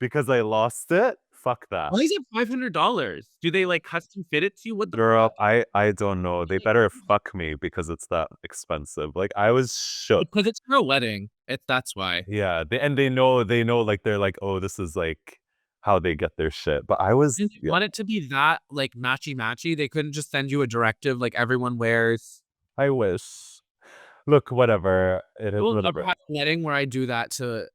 because I lost it, fuck that. Why is it $500? Do they, like, custom fit it to you? What the Girl, fuck? I don't know. They better fuck me because it's that expensive. Like I was shook. Because it's for a wedding. That's why. Yeah, and they know like they're like, oh, this is like how they get their shit. But I was Didn't they yeah, want it to be that, like, matchy-matchy? They couldn't just send you a directive like everyone wears. I wish. Look, whatever. It I is will never whatever. have a wedding where I do that to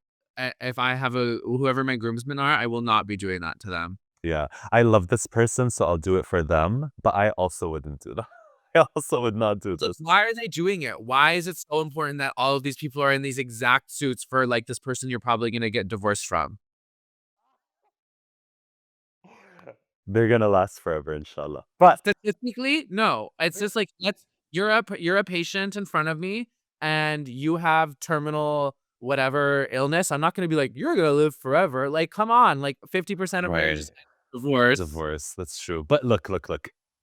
if I have a whoever my groomsmen are, I will not be doing that to them. Yeah. I love this person, so I'll do it for them, but I also wouldn't do that. I also would not do So this. why are they doing it? Why is it so important that all of these people are in these exact suits for, like, this person you're probably gonna get divorced from? They're gonna last forever, inshallah. But Statistically, no. It's just like, let's you're a patient in front of me, and you have terminal whatever illness. I'm not gonna be like, "You're gonna live forever." Like, come on, like, 50% of right. marriages end in divorce. Divorce, that's true. But look.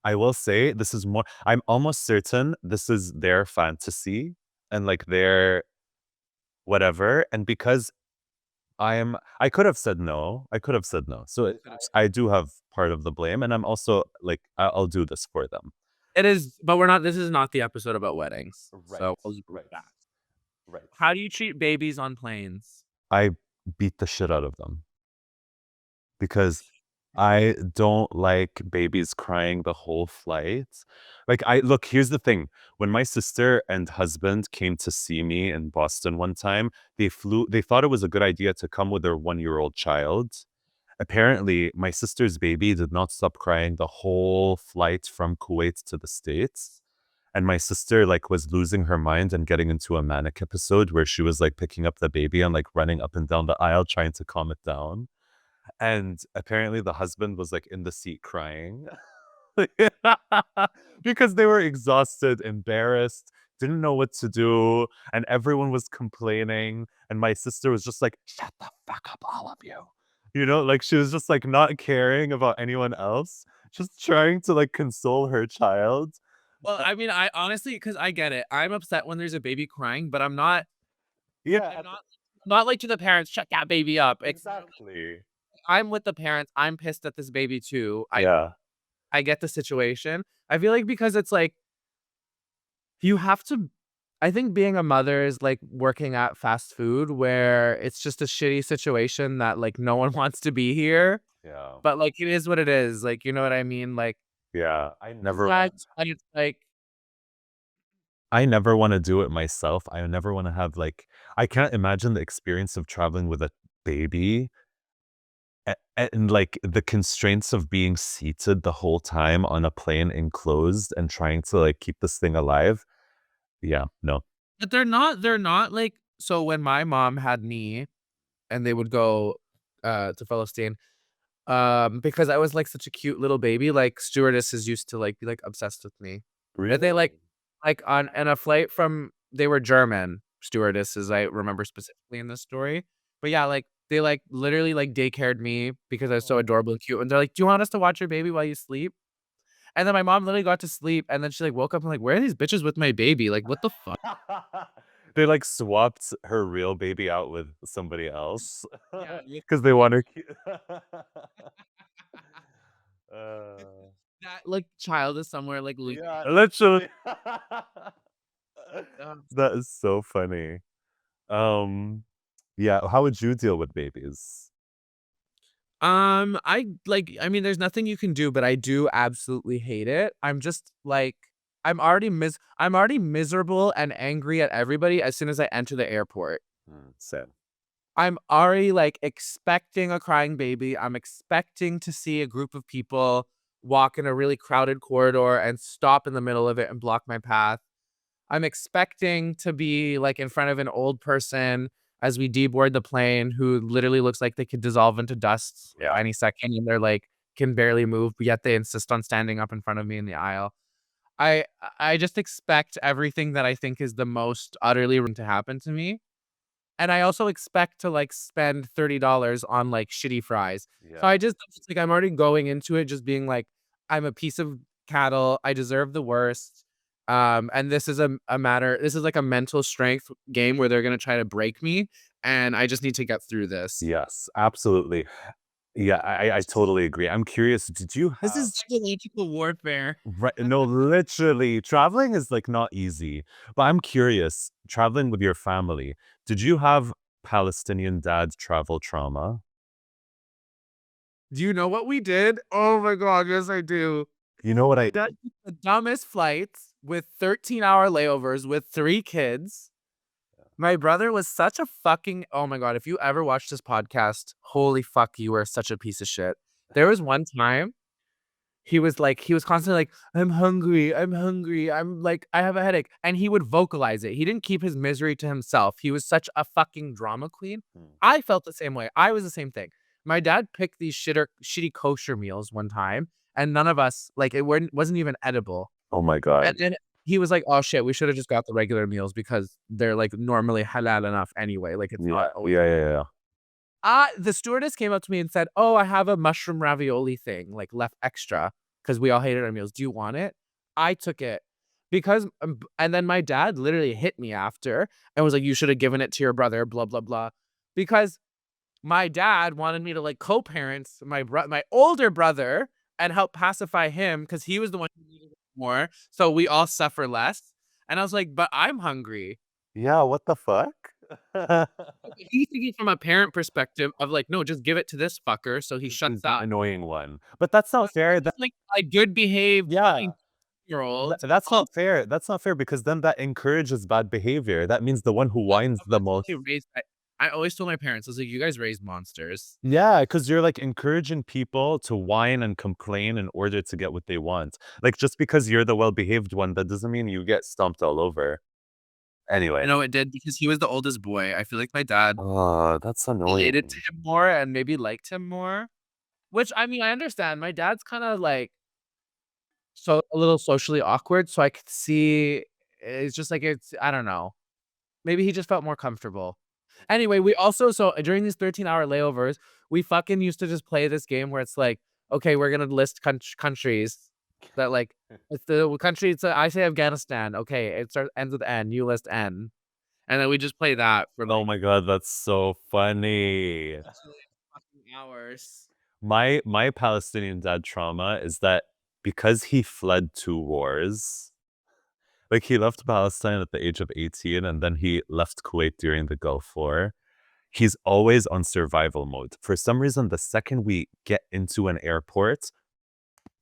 I will say this is more I'm almost certain this is their fantasy and like their whatever. And because I could have said no. I could have said no. So I do have part of the blame, and I'm also like I'll do this for them. It is, but we're not this is not the episode about weddings, Right, so we'll just leave right, that. right. How do you treat babies on planes? I beat the shit out of them because I don't like babies crying the whole flight. Like I look, here's the thing. When my sister and husband came to see me in Boston one time, they thought it was a good idea to come with their 1-year-old child. Apparently, my sister's baby did not stop crying the whole flight from Kuwait to the States. And my sister like was losing her mind and getting into a manic episode where she was like picking up the baby and like running up and down the aisle trying to calm it down. And apparently the husband was like in the seat crying. Because they were exhausted, embarrassed, didn't know what to do, and everyone was complaining. And my sister was just like, shut the fuck up, all of you. You know, like she was just like not caring about anyone else, just trying to like console her child. Well, I mean, I honestly, because I get it. I'm upset when there's a baby crying, but Yeah, I'm not like to the parents, "Shut that baby up." It's more like, exactly. I'm with the parents, I'm pissed at this baby too. Yeah. I get the situation. I feel like because it's like, you have to I think being a mother is like working at fast food where it's just a shitty situation that, like, no one wants to be here, Yeah. but, like, it is what it is, like, you know what I mean? Like, Yeah. sometimes it's like I never wanna do it myself. I never wanna have, like I can't imagine the experience of traveling with a baby and, like, the constraints of being seated the whole time on a plane enclosed and trying to, like, keep this thing alive. Yeah, no. but they're not like so when my mom had me and they would go, to Palestine, because I was, like, such a cute little baby, like, stewardesses used to, like, be, like, obsessed with me. And they, Really? like, on a flight from they were German stewardesses, I remember specifically in this story. But, yeah, like, they, like, literally, like, daycared me because I was so Oh. adorable and cute, and they're like, "Do you want us to watch your baby while you sleep?" And then my mom literally got to sleep, and then she, like, woke up and like, "Where are these bitches with my baby? Like, what the fuck?" They, like, swapped her real baby out with somebody else Yeah, because they want her cute. Uh, that, like, child is somewhere, like, losing yeah, literally. um, That is so funny. Yeah, how would you deal with babies? I mean, there's nothing you can do, but I do absolutely hate it. I'm just, like I'm already miserable and angry at everybody as soon as I enter the airport. Same. I'm already, like, expecting a crying baby. I'm expecting to see a group of people walk in a really crowded corridor and stop in the middle of it and block my path. I'm expecting to be, like, in front of an old person as we deboard the plane who literally looks like they could dissolve into dust Yeah. any second, and they're, like, can barely move, but yet they insist on standing up in front of me in the aisle. I I just expect everything that I think is the most utterly wrong to happen to me, and I also expect to, like, spend $30 on, like, shitty fries. So Yeah. I just like, I'm already going into it just being like, "I'm a piece of cattle, I deserve the worst, and this is a matter this is like a mental strength game where they're gonna try to break me, and I just need to get through this." Yes, absolutely. Yeah, I totally agree. I'm curious, did you This have is psychological warfare. right, no, literally, traveling is, like, not easy, but I'm curious, traveling with your family, did you have Palestinian dad travel trauma? Do you know what we did? Oh my god, yes, I do. You know what I That the dumbest flights with 13-hour layovers with 3 kids. My brother was such a fucking oh my god, if you ever watched this podcast, holy fuck, you were such a piece of shit. There was one time, he was constantly like, I'm hungry, I'm like, I have a headache," and he would vocalize it. He didn't keep his misery to himself. He was such a fucking drama queen. Hmm. I felt the same way. I was the same thing. My dad picked these shitty kosher meals one time, and none of us like, it wasn't even edible. Oh my god. And then he was like, "Oh shit, we should have just got the regular meals because they're like normally halal enough anyway. Like it's Yeah, not always." yeah. The stewardess came up to me and said, "Oh, I have a mushroom ravioli thing, like left extra because we all hated our meals. Do you want it?" I took it because, and then my dad literally hit me after and was like, "You should have given it to your brother." Blah blah blah, because my dad wanted me to like co-parent my older brother and help pacify him because he was the one who needed it more, so we all suffer less. And I was like, "But I'm hungry." Yeah, what the fuck? He's thinking from a parent perspective of like, "No, just give it to this fucker so he Is shuts the up." annoying one. But that's not But I'm fair, just like a good behaved yeah. 19-year-old. That's not fair. That's not fair because then that encourages bad behavior. That means the one who I whines the was most. only raised I always told my parents, I was like, "You guys raised monsters." Yeah, because you're like encouraging people to whine and complain in order to get what they want. Like just because you're the well-behaved one, that doesn't mean you get stomped all over. I Anyway. know it did because he was the oldest boy. I feel like my dad Oh, that's related to annoying. him more and maybe liked him more, which, I mean, I understand. My dad's kinda, like, so a little socially awkward, so I could see it's just, like, it's I don't know. Maybe he just felt more comfortable. Anyway, we also so during these 13-hour layovers, we fucking used to just play this game where it's like, "Okay, we're gonna list countries that, like it's the country it's I say Afghanistan. Okay, it starts ends with N, you list N." And then we just play that for, Oh like, my god, that's so funny. fucking hours. My Palestinian dad trauma is that because he fled 2 wars, like, he left Palestine at the age of 18, and then he left Kuwait during the Gulf War. He's always on survival mode. For some reason, the second we get into an airport,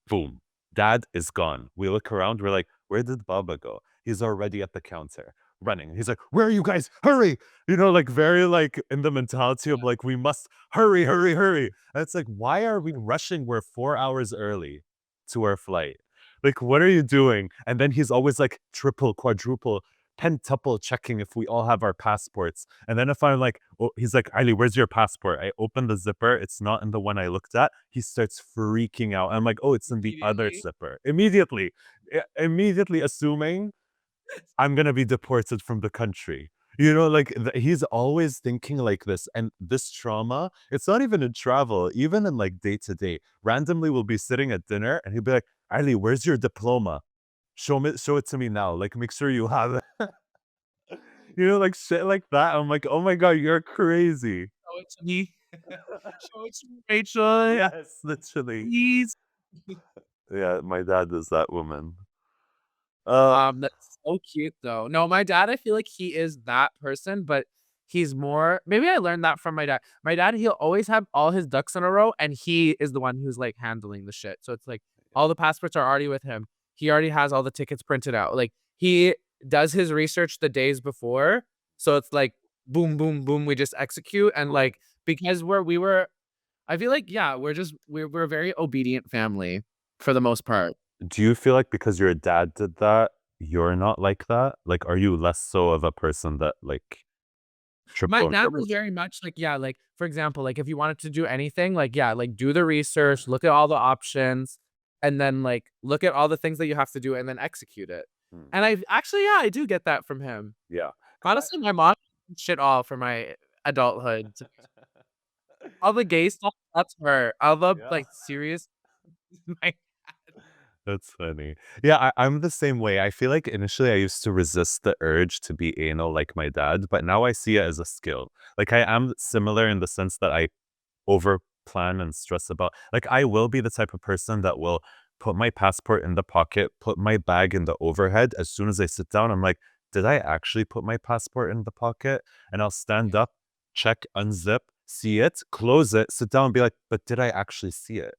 boom, dad is gone. We look around, we're like, "Where did Baba go?" He's already at the counter, running. He's like, "Where are you guys? Hurry!" You know, like, very, like, in the mentality of, like, "We must hurry, hurry, hurry." And it's like, why are we rushing? We're 4 hours early to our flight. Like, what are you doing? And then he's always, like, triple, quadruple, pentuple checking if we all have our passports. And then if I'm like, oh, he's like, "Ali, where's your passport?" I open the zipper. It's not in the one I looked at. He starts freaking out. I'm like, "Oh, it's in the other Immediately. zipper." Immediately, immediately assuming I'm gonna be deported from the country. You know, like he's always thinking like this. And this trauma, it's not even in travel, even in like day to day. Randomly, we'll be sitting at dinner and he'll be like, "Ali, where's your diploma? Show it to me now. Like, make sure you have it." You know, like shit like that. I'm like, "Oh my god, you're crazy." Show it to me. Show it to me, Rachel, Yes, literally. please. Yeah, my dad is that woman. That's so cute though. No, my dad, I feel like he is that person, but he's more maybe I learned that from my dad. My dad, he'll always have all his ducks in a row, and he is the one who's, like, handling the shit. So it's like all the passports are already with him. He already has all the tickets printed out. Like, he does his research the days before, so it's like boom, boom, boom, we just execute, and, like, because we were I feel like, yeah, we're a very obedient family for the most part. Do you feel like because your dad did that, you're not like that? Like, are you less so of a person that like My triple and dad was quadruple? very much like, yeah, like, for example, like, if you wanted to do anything, like, yeah, like, do the research, look at all the options, and then, like, look at all the things that you have to do and then execute it. Hmm, And I actually, yeah, I do get that from him. yeah, 'cause Honestly, my mom shit all for my adulthood. All the gay stuff, that's her. All the, Yeah. like, serious my That's funny. Yeah, I'm the same way. I feel like initially I used to resist the urge to be anal like my dad, but now I see it as a skill. Like I am similar in the sense that I over plan and stress about. Like I will be the type of person that will put my passport in the pocket, put my bag in the overhead. As soon as I sit down, I'm like, did I actually put my passport in the pocket? And I'll stand up, check, unzip, see it, close it, sit down and be like, but did I actually see it?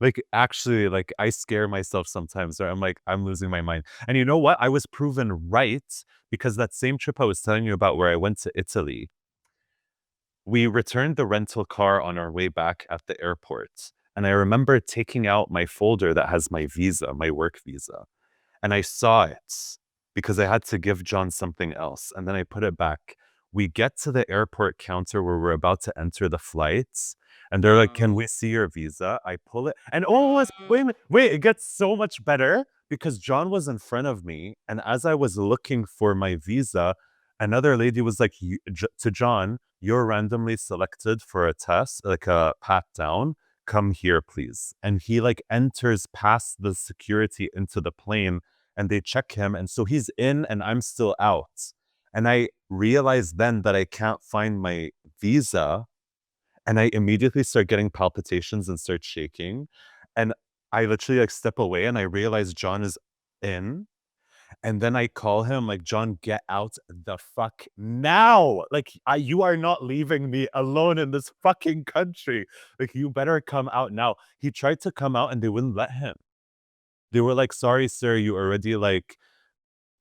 Like, actually, like, I scare myself sometimes where I'm like, I'm losing my mind. And you know what? I was proven right because that same trip I was telling you about where I went to Italy, we returned the rental car on our way back at the airport. And I remember taking out my folder that has my visa, my work visa. And I saw it because I had to give John something else. And then I put it back. We get to the airport counter where we're about to enter the flights. And they're like, can we see your visa? I pull it. And oh, wait a minute. Wait, it gets so much better because John was in front of me. And as I was looking for my visa, another lady was like, to John, you're randomly selected for a test, like a pat down. Come here, please. And he like enters past the security into the plane and they check him. And so he's in and I'm still out. And I realized then that I can't find my visa. And I immediately start getting palpitations and start shaking. And I literally like step away and I realize John is in. And then I call him like, John, get out the fuck now. Like, you are not leaving me alone in this fucking country. Like, you better come out now. He tried to come out and they wouldn't let him. They were like, sorry, sir, you already like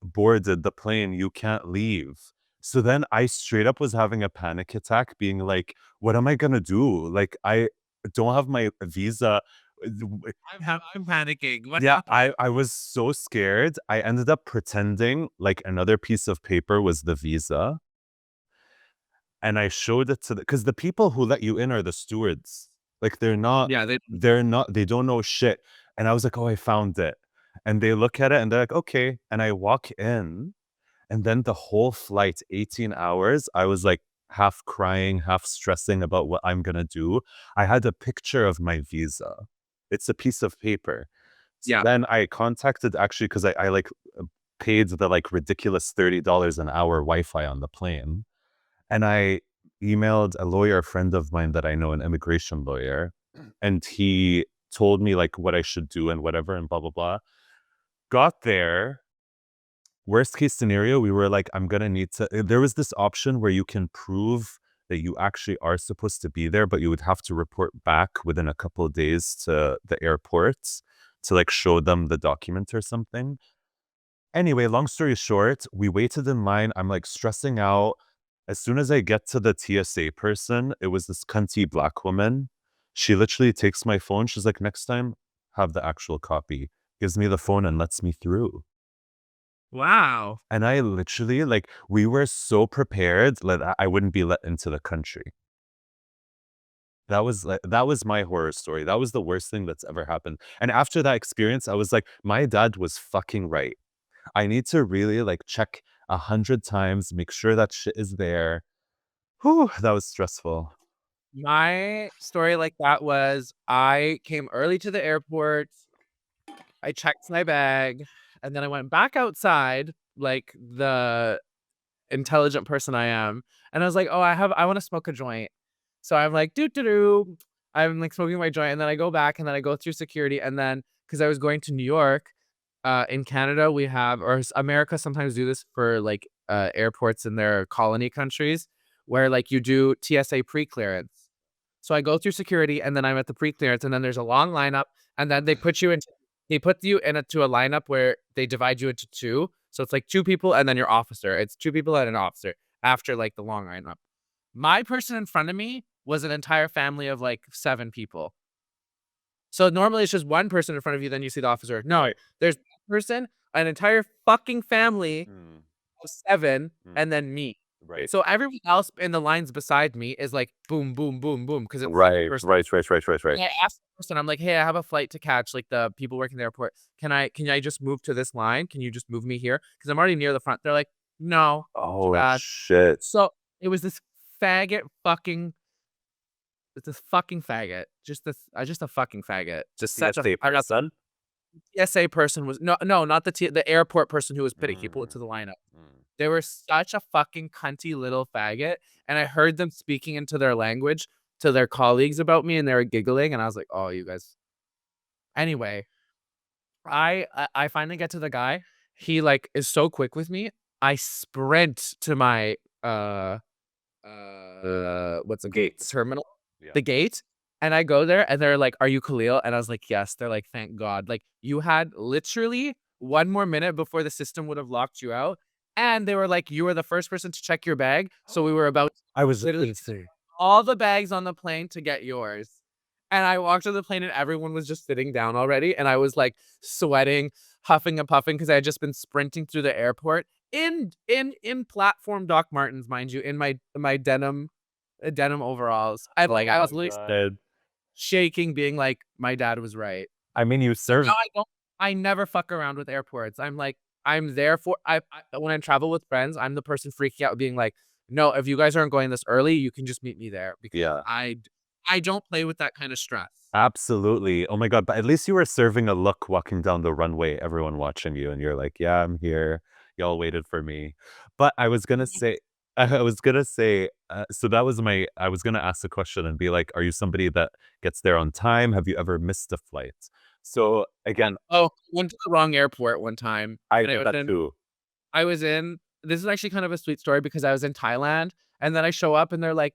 boarded the plane. You can't leave. So then I straight up was having a panic attack, being like, what am I gonna do? Like, I don't have my visa. I'm panicking. What Yeah, happened? I was so scared. I ended up pretending like another piece of paper was the visa, and I showed it to because the people who let you in are the stewards. Like Yeah, they they don't know shit. And I was like, "Oh, I found it." And they look at it and they're like, "Okay." And I walk in, and then the whole flight, 18 hours, I was like half crying, half stressing about what I'm gonna do. I had a picture of my visa. It's a piece of paper. So yeah. then I contacted actually because I like paid the like ridiculous $30 an hour Wi-Fi on the plane. And I emailed a lawyer friend of mine that I know, an immigration lawyer, and he told me like what I should do and whatever and blah blah blah. Got there. Worst case scenario, we were like, I'm gonna need to. There was this option where you can prove that you actually are supposed to be there, but you would have to report back within a couple of days to the airports to like show them the document or something. Anyway, long story short, we waited in line. I'm like stressing out. As soon as I get to the TSA person, it was this cunty black woman. She literally takes my phone. She's like, next time, have the actual copy. Gives me the phone and lets me through. Wow. And I literally, like, we were so prepared that I wouldn't be let into the country. That was my horror story. That was the worst thing that's ever happened. And after that experience, I was like, my dad was fucking right. I need to really like check 100 times, make sure that shit is there. Whew, that was stressful. My story like that was I came early to the airport, I checked my bag, and then I went back outside like the intelligent person I am, and I was like, "Oh, I wanna smoke a joint." So I'm like, "Doo doo doo." I'm, like, smoking my joint, and then I go back, and then I go through security, and then because I was going to New York, in Canada, we have or America sometimes do this for, like, airports in their colony countries, where, like, you do TSA pre-clearance. So I go through security, and then I'm at the pre-clearance, and then there's a long lineup, and then they put you into a lineup where they divide you into 2. So it's like 2 people and then your officer. It's 2 people and an officer after, like, the long lineup. My person in front of me was an entire family of, like, 7 people. So normally it's just 1 person in front of you, then you see the officer. No, Right. there's 1 person, an entire fucking family Mm, of 7, mm, and then me. right. So everyone else in the lines beside me is like boom, boom, boom, boom, because it's Right, first. right, right, right, right, right. And I asked the person, I'm like, "Hey, I have a flight to catch," like, the people working the airport. Can I just move to this line? Can you just move me here? Because 'Cause I'm already near the front." They're like, No, too Oh, bad. shit. So, it was this faggot fucking this fucking faggot, just a fucking faggot, just such a TSA I'm not person? TSA person was no, not the airport person who was picky people Mm, into the lineup. mm. They were such a fucking cunty little faggot, and I heard them speaking into their language to their colleagues about me, and they were giggling, and I was like, "Oh, you guys." Anyway, I finally get to the guy. He, like, is so quick with me. I sprint to my, what's it called? The Gates. terminal, Yeah. the gate, and I go there, and they're like, "Are you Khalil?" And I was like, "Yes." They're like, "Thank God." Like, you had literally 1 more minute before the system would have locked you out, and they were like, "You were the first person to check your bag." So we were about I was literally gonna say. all the bags on the plane to get yours. And I walked on the plane and everyone was just sitting down already, and I was, like, sweating, huffing and puffing because I had just been sprinting through the airport in platform Doc Martens, mind you, in my denim overalls. I Oh was my literally god. shaking being like, "My dad was right." I mean, you No, served. I don't. I never fuck around with airports. I'm like, I'm there for I when I travel with friends, I'm the person freaking out being like, "No, if you guys aren't going this early, you can just meet me there," because Yeah. I don't play with that kind of stress. Absolutely. Oh my god, but at least you were serving a look walking down the runway, everyone watching you, and you're like, "Yeah, I'm here. Y'all waited for me." But I was gonna say so that was my I was gonna ask the question and be like, "Are you somebody that gets there on time? Have you ever missed a flight?" So, again, Oh, went to the wrong airport one time, I and did that too. I was in this is actually kind of a sweet story because I was in Thailand, and then I show up and they're like,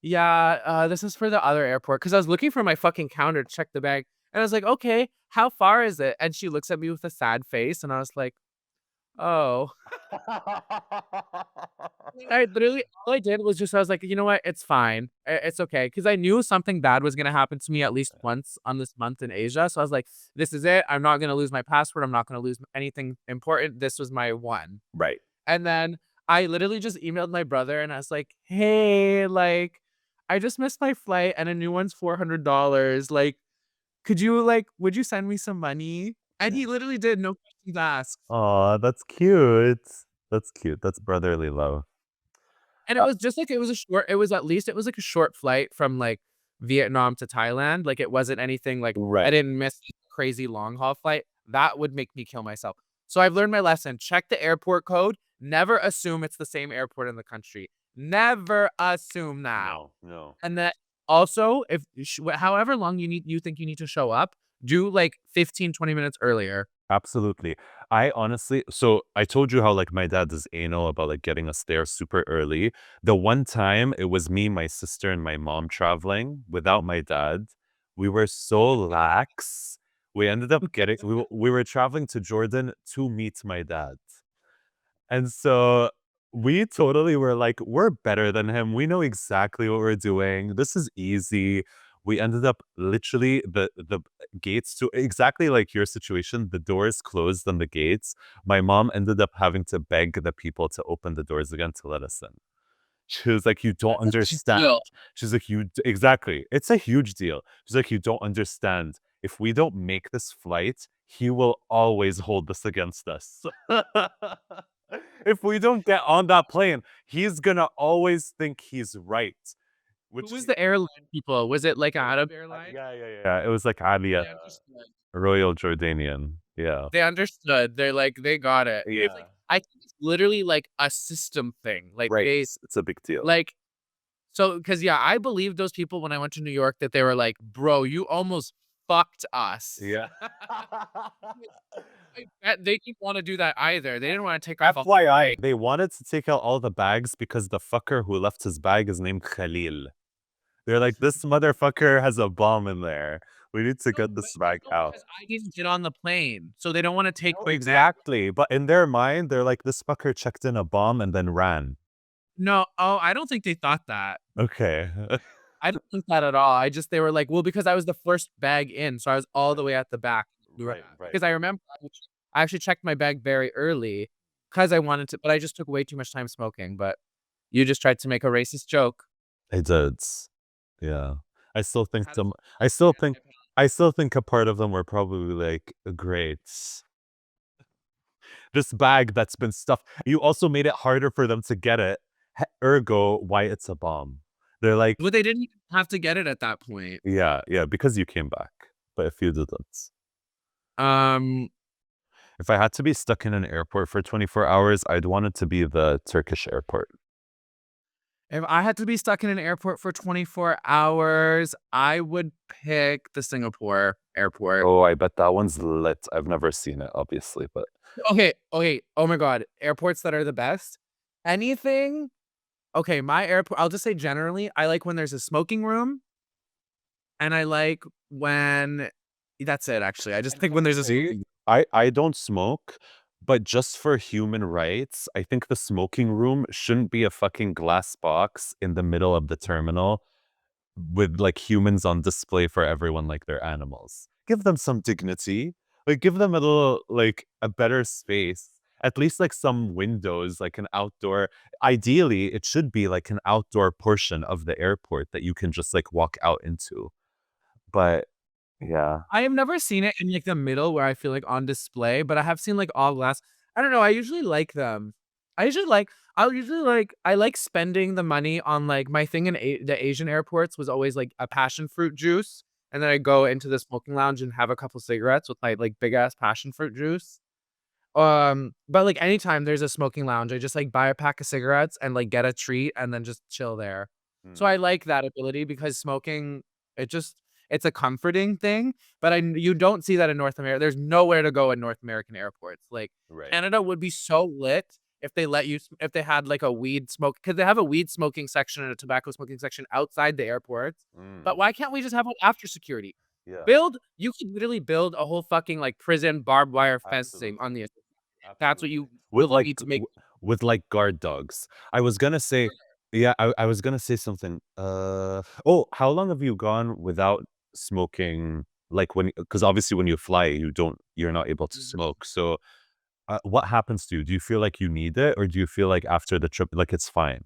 "Yeah, this is for the other airport." Because I was looking for my fucking counter to check the bag, and I was like, "Okay, how far is it?" And she looks at me with a sad face, and I was like, "Oh." I literally all I did was just I was like, "You know what? It's fine. It's okay," because I knew something bad was gonna happen to me at least once on this month in Asia, so I was like, "This is it. I'm not gonna lose my passport. I'm not gonna lose anything important. This was my one." Right. And then I literally just emailed my brother and I was like, "Hey, like, I just missed my flight and a new one's $400. Like, would you send me some money?" And he literally did, no questions asked. Aw, that's cute. That's cute. That's brotherly love. And it Uh, was just like it was at least it was like a short flight from like Vietnam to Thailand. Like it wasn't anything like I right. didn't miss a crazy long haul flight. That would make me kill myself. So I've learned my lesson. Check the airport code. Never assume it's the same airport in the country. Never assume that. No, no. And that also, if however long you think you need to show up, do like 15, 20 minutes earlier. Absolutely. I honestly so I told you how, like, my dad is anal about, like, getting us there super early. The one time it was me, my sister, and my mom traveling without my dad. We were so lax. We ended up getting we were traveling to Jordan to meet my dad. And so we totally were like, we're better than him. We know exactly what we're doing. This is easy. We ended up literally the gates to exactly like your situation, the doors closed on the gates. My mom ended up having to beg the people to open the doors again to let us in. She was like, "You don't That's a big understand." deal. She's like, Exactly. It's a huge deal. She's like, "You don't understand. If we don't make this flight, he will always hold this against us." If we don't get on that plane, he's gonna always think he's right. Who Which was the airline people? Was it like a Arab airline? yeah. It was like Alia, They understood. Royal Jordanian. Yeah. They understood. They're like, they got it. It's like Yeah. I think it's literally like a system thing. Like Right. they It's a big deal. like so because yeah, I believed those people when I went to New York that they were like, "Bro, you almost fucked us." Yeah. I bet they didn't wanna do that either. They didn't wanna take off all FYI, they wanted to take out all the bags because the fucker who left his bag is named Khalil. They're like, "This motherfucker has a bomb in there. We need to no, get this bag out." because I didn't get on the plane, so they don't wanna take No, my bag. exactly, but in their mind, they're like, "This fucker checked in a bomb and then ran." No, oh, I don't think they thought that. Okay. I don't think that at all. I just they were like, "Well, because I was the first bag in, so I was all the Right, way at the back." We were right, right. because I remember I actually checked my bag very early because I wanted to but I just took way too much time smoking, but you just tried to make a racist joke. It does. Yeah. I still think How does some it I feel to be still think anti-Palestinian? I still think a part of them were probably like, "Great." this bag that's been stuffed. You also made it harder for them to get it. Ergo, why it's a bomb. They're like, But they didn't have to get it at that point. yeah, yeah, because you came back. But if you didn't. Um, If I had to be stuck in an airport for 24 hours, I'd want it to be the Turkish airport. if I had to be stuck in an airport for 24 hours, I would pick the Singapore airport. Oh, I bet that one's lit. I've never seen it, obviously, but Okay, okay. Oh my God, airports that are the best. Anything. Okay, my airport. I'll just say generally, I like when there's a smoking room, and I like when. That's it. Actually, I just think when there's a see, smoking. I don't smoke, but just for human rights, I think the smoking room shouldn't be a fucking glass box in the middle of the terminal with like humans on display for everyone like they're animals. Give them some dignity. Like give them a little like a better space. At least like some windows, like an outdoor. Ideally, it should be like an outdoor portion of the airport that you can just like walk out into. But yeah. I have never seen it in like the middle where I feel like on display, but I have seen like all glass. I don't know. I usually like them. I usually like. I'll usually like. I like spending the money on like my thing in the Asian airports was always like a passion fruit juice, and then I go into the smoking lounge and have a couple cigarettes with my like big ass passion fruit juice. But like anytime there's a smoking lounge, I just like buy a pack of cigarettes and like get a treat and then just chill there. So Hmm. I like that ability because smoking, it just it's a comforting thing, but you don't see that in North America. There's nowhere to go in North American airports. Like Right. Canada would be so lit if they let you if they had like a weed smoke because they have a weed smoking section and a tobacco smoking section outside the airports. But Mm. why can't we just have one after security? Yeah. You could literally build a whole fucking like prison barbed wire fencing on Absolutely. the that's what Absolutely. you With want like me to make. with like guard dogs. I was gonna say, yeah, I was gonna say something. Oh, how long have you gone without smoking? Like when, because obviously when you fly, you're not able to Mhm. smoke. So, what happens to you? Do you feel like you need it, or do you feel like after the trip, like it's fine?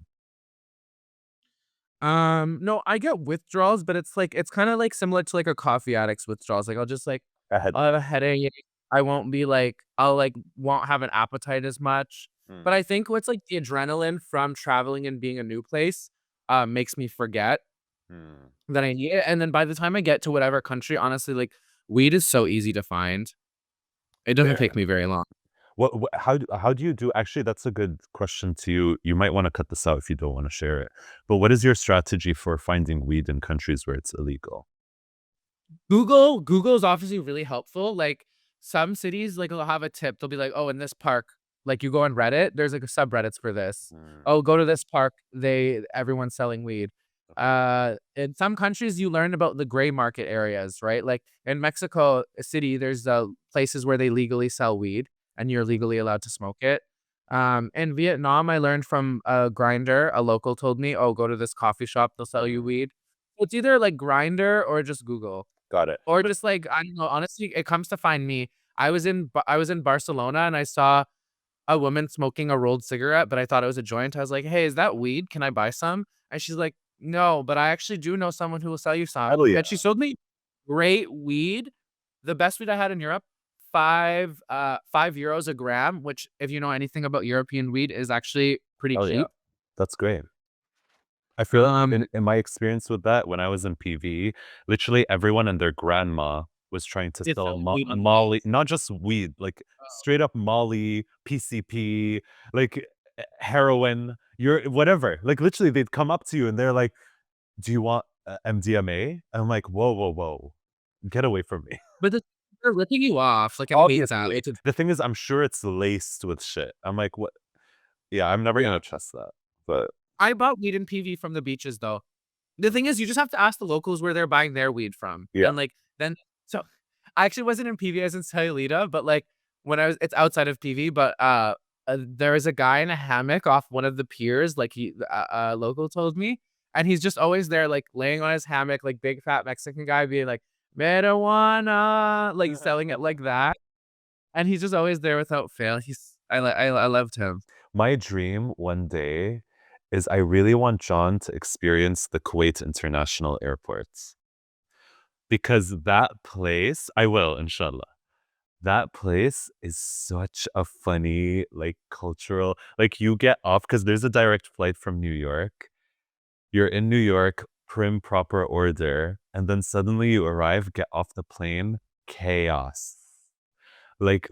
No, I get withdrawals, but it's like it's kinda like similar to like a coffee addict's withdrawals. Like I'll just like I had. I'll have a headache. I won't be like I'll like won't have an appetite as much. But Mm, I think what's like the adrenaline from traveling and being a new place makes me forget mm. that I need it. And then by the time I get to whatever country, honestly, like weed is so easy to find. It doesn't take Fair. me very long. How do you do? Actually, that's a good question to you. You might want to cut this out if you don't want to share it. But what is your strategy for finding weed in countries where it's illegal? Google is obviously really helpful. Like some cities, like they'll have a tip. They'll be like, "Oh, in this park," like you go on Reddit. There's like a subreddits for this. Mm, Oh, go to this park. Everyone's selling weed. okay. In some countries, you learn about the gray market areas, right? Like in Mexico City, there's places where they legally sell weed, and you're legally allowed to smoke it. In Vietnam, I learned from a grinder. A local told me, "Oh, go to this coffee shop. They'll sell you Mm, weed." It's either like grinder or just Google. got it. Or But just like, I don't know, honestly, it comes to find me. I was in Barcelona and I saw a woman smoking a rolled cigarette, but I thought it was a joint. I was like, "Hey, is that weed? Can I buy some?" And she's like, "No, but I actually do know someone who will sell you some." hell And she yeah. sold me great weed. The best weed I had in Europe, 5 euros a gram, which if you know anything about European weed is actually pretty Hell yeah. cheap. That's great. I feel like Um, in my experience with that, when I was in PV, literally everyone and their grandma was trying to it's sell selling weed on the Molly, beach. not just weed, like Oh. straight up Molly, PCP, like heroin, you're whatever. Like literally, they'd come up to you and they're like, "Do you want MDMA?" And I'm like, "Whoa, whoa, whoa, get away from me." But they're ripping you off. Like I hate that. Obviously, the thing is, I'm sure it's laced with shit. I'm like, what? Yeah, I'm never Yeah. gonna trust that. But I bought weed and PV from the beaches though. The thing is you just have to ask the locals where they're buying their weed from. yeah. And like then so I actually wasn't in PV, I was in Sayulita, but like when I was it's outside of PV, but there was a guy in a hammock off one of the piers, like a local told me, and he's just always there, like laying on his hammock, like big fat Mexican guy being like, marijuana, like selling it like that. And he's just always there without fail. I loved him. My dream one day is I really want John to experience the Kuwait International Airports because that place, I will, inshallah. That place is such a funny, like, cultural like, you get off because there's a direct flight from New York. You're in New York, prim, proper order, and then suddenly you arrive, get off the plane, chaos. Like,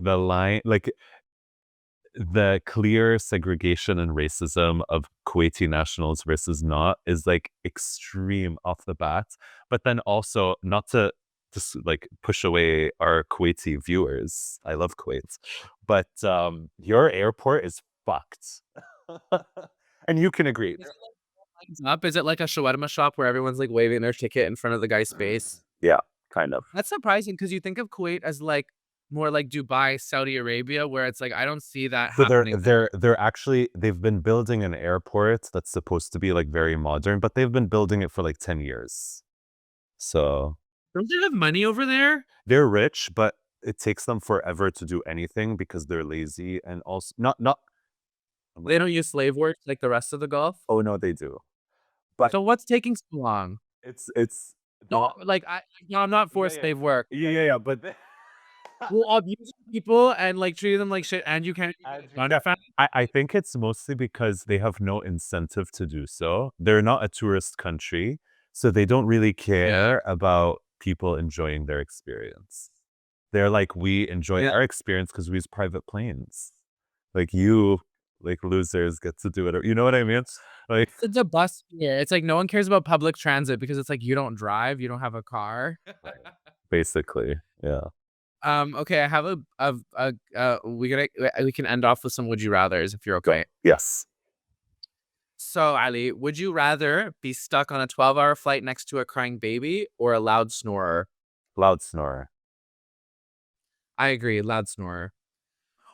the clear segregation and racism of Kuwaiti nationals versus not is, like, extreme off the bat. But then also, not to just, like, push away our Kuwaiti viewers. I love Kuwait. But, your airport is fucked. And you can agree. Is it like lines up? Is it like a shawarma shop where everyone's, like, waving their ticket in front of the guy's face? Yeah, kind of. That's surprising because you think of Kuwait as, like, more like Dubai, Saudi Arabia, where it's like, I don't see that So they're happening there. they're they're actually they've been building an airport that's supposed to be, like, very modern, but they've been building it for, like, 10 years. So, Don't they have money over there? they're rich, but it takes them forever to do anything because they're lazy and also not They don't use slave work like the rest of the Gulf? oh, no, they do. But So what's taking so long? it's No, not like, no, I'm not for yeah, yeah. slave work. Yeah, but Well, abusing people and, like, treating them like shit, and you can't And even yeah, fast. I think it's mostly because they have no incentive to do so. They're not a tourist country, so they don't really care about people enjoying their experience. They're like, "We enjoy Yeah. our experience because we use private planes. Like, you, like, losers get to do it." You know what I mean? Like It's a bus here. It's like no one cares about public transit because it's like you don't drive, you don't have a car. Right. Basically, yeah. Okay, I have we can end off with some would you rathers if you're Go. okay. Yes. So, Ali, would you rather be stuck on a 12-hour flight next to a crying baby or a loud snorer? Loud snorer. I agree, loud snorer.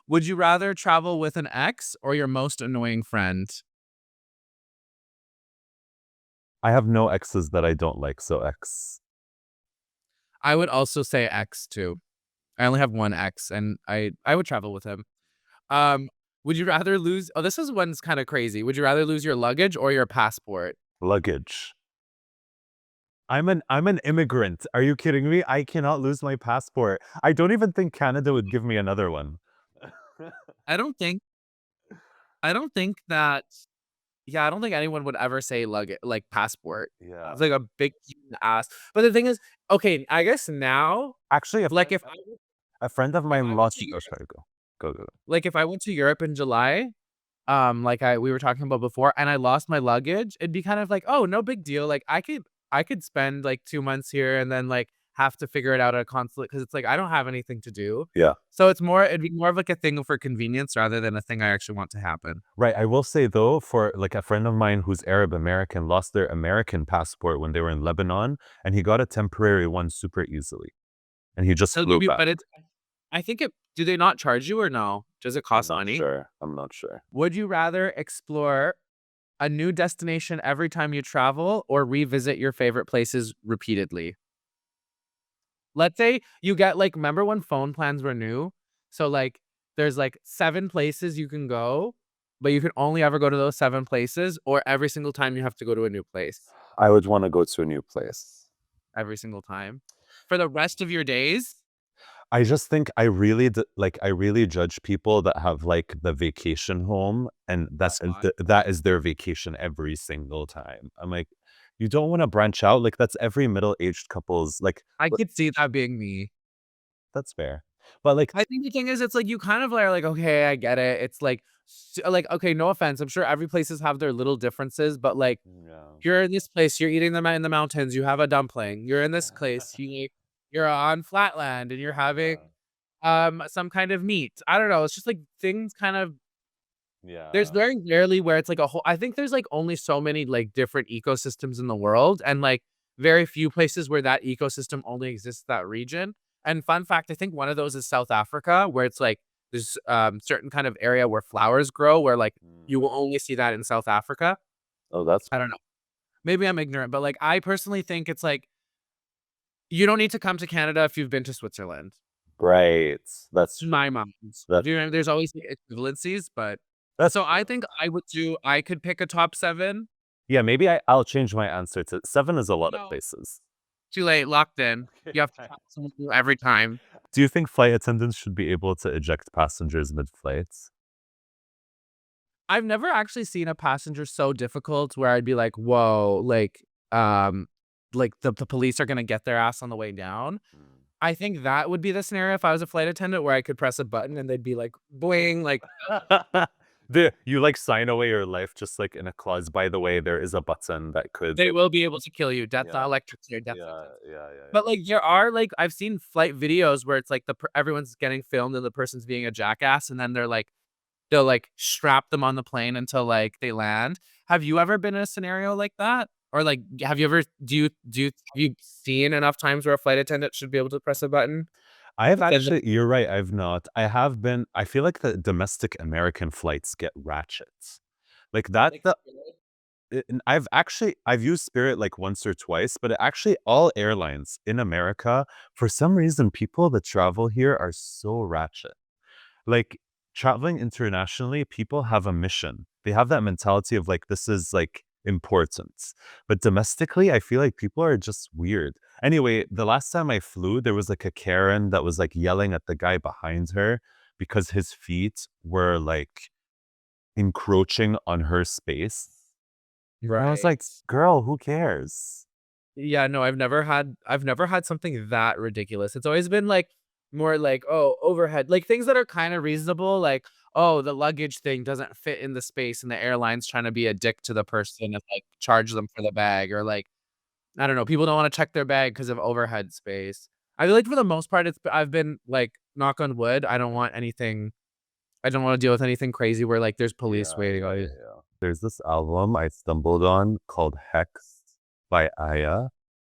Would you rather travel with an ex or your most annoying friend? I have no exes that I don't like, so X. I would also say ex too. I only have one ex, and I would travel with him. Um, would you rather lose? Oh, this is one's kind of crazy. Would you rather lose your luggage or your passport? Luggage. I'm an immigrant. Are you kidding me? I cannot lose my passport. I don't even think Canada would give me another one. I don't think. I don't think that. Yeah, I don't think anyone would ever say luggage like passport. Yeah. It's like a big ass. But the thing is, okay, I guess now, Actually, like a friend of if mine I went lost to oh, Europe, sorry, go. Go, go, go. like if I went to Europe in July, like we were talking about before, and I lost my luggage, it'd be kind of like, oh, no big deal. Like I could spend like 2 months here and then like have to figure it out at a consulate because it's like I don't have anything to do. Yeah. So it'd be more of like a thing for convenience rather than a thing I actually want to happen. Right, I will say though, for like a friend of mine who's Arab American lost their American passport when they were in Lebanon, and he got a temporary one super easily, and he just They'll flew give you, back. but I think do they not charge you or no? Does it I'm cost not money? sure. I'm not sure. Would you rather explore a new destination every time you travel or revisit your favorite places repeatedly? Let's say you get like, remember when phone plans were new? So like there's like 7 places you can go, but you can only ever go to those 7 places, or every single time you have to go to a new place I would want to go to a new place. every single time for the rest of your days. I just think I really judge people that have like the vacation home and That's why. that is their vacation every single time. I'm like, you don't want to branch out. Like that's every middle-aged couple's like I but could see that being me. that's fair. But like I think the thing is, it's like you kind of are like, okay, I get it. It's like, okay, no offense. I'm sure every places have their little differences, but like yeah. you're in this place, you're eating them in the mountains, you have a dumpling. You're in this place, you're on flatland and you're having Yeah. some kind of meat. I don't know. It's just like things kind of there's Yeah. very rarely where it's like a whole I think there's like only so many like different ecosystems in the world and like very few places where that ecosystem only exists that region. And fun fact, I think one of those is South Africa, where it's like there's certain kind of area where flowers grow where like Mm. you will only see that in South Africa. Oh, that's I don't know. Maybe I'm ignorant, but like I personally think it's like you don't need to come to Canada if you've been to Switzerland. right. That's In true. my mind. That's Do you know, there's always the equivalencies, but that's so I true. think I could pick a top 7. Yeah, maybe I'll change my answer to 7 is a lot of No. places. Too late, locked in. Okay, You have to fine. try something new every time. Do you think flight attendants should be able to eject passengers mid-flights? I've never actually seen a passenger so difficult where I'd be like, "Whoa," like the police are gonna get their ass on the way down. I think that would be the scenario if I was a flight attendant where I could press a button and they'd be like, "Boing," like, You like sign away your life just like in a clause. By the way, there is a button that could. they will be able to kill you. Death Yeah, electricity or death yeah, sentence. yeah, yeah, But, like, there are, like I've seen flight videos where it's like everyone's getting filmed and the person's being a jackass, and then they'll, like, strap them on the plane until, like, they land. Have you ever been in a scenario like that? Or, like, have you ever have you seen enough times where a flight attendant should be able to press a button? I've Is it actually, you're right, I've not. I have been, I feel like the domestic American flights get ratchet. Like that, like and I've used Spirit like once or twice, but actually all airlines in America, for some reason, people that travel here are so ratchet. Like traveling internationally, people have a mission. They have that mentality of like, this is like important. But domestically, I feel like people are just weird. Anyway, the last time I flew, there was like a Karen that was like yelling at the guy behind her because his feet were like encroaching on her space. And I was Right. like, girl, who cares? Yeah, no, I've never had something that ridiculous. It's always been, like, more like, oh, overhead like, things that are kinda reasonable, like, oh, the luggage thing doesn't fit in the space and the airline's trying to be a dick to the person and, like, charge them for the bag or, like, I don't know, people don't wanna check their bag because of overhead space. I feel like for the most part, I've been, like, knock on wood, I don't wanna deal with anything crazy where, like, there's police Yeah, waiting yeah, on you. yeah, yeah. There's this album I stumbled on called Hex by Aya.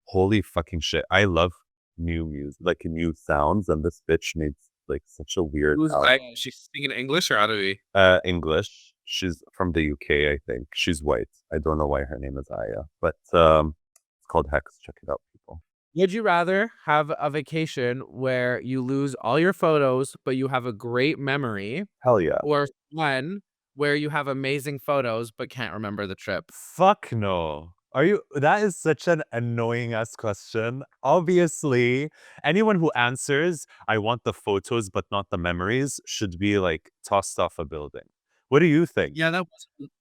Holy fucking shit. I love new music, like new sounds, and this bitch made like such a weird Who's album. she's speaking English or Arabic? English. She's from the UK, I think. She's white. I don't know why her name is Aya, but it's called Hex. Check it out, people. Would you rather have a vacation where you lose all your photos, but you have a great memory, Hell yeah. or one where you have amazing photos but can't remember the trip? Fuck no. Are you that is such an annoying ass question. Obviously, anyone who answers, I want the photos but not the memories, should be like tossed off a building. What do you think? Yeah,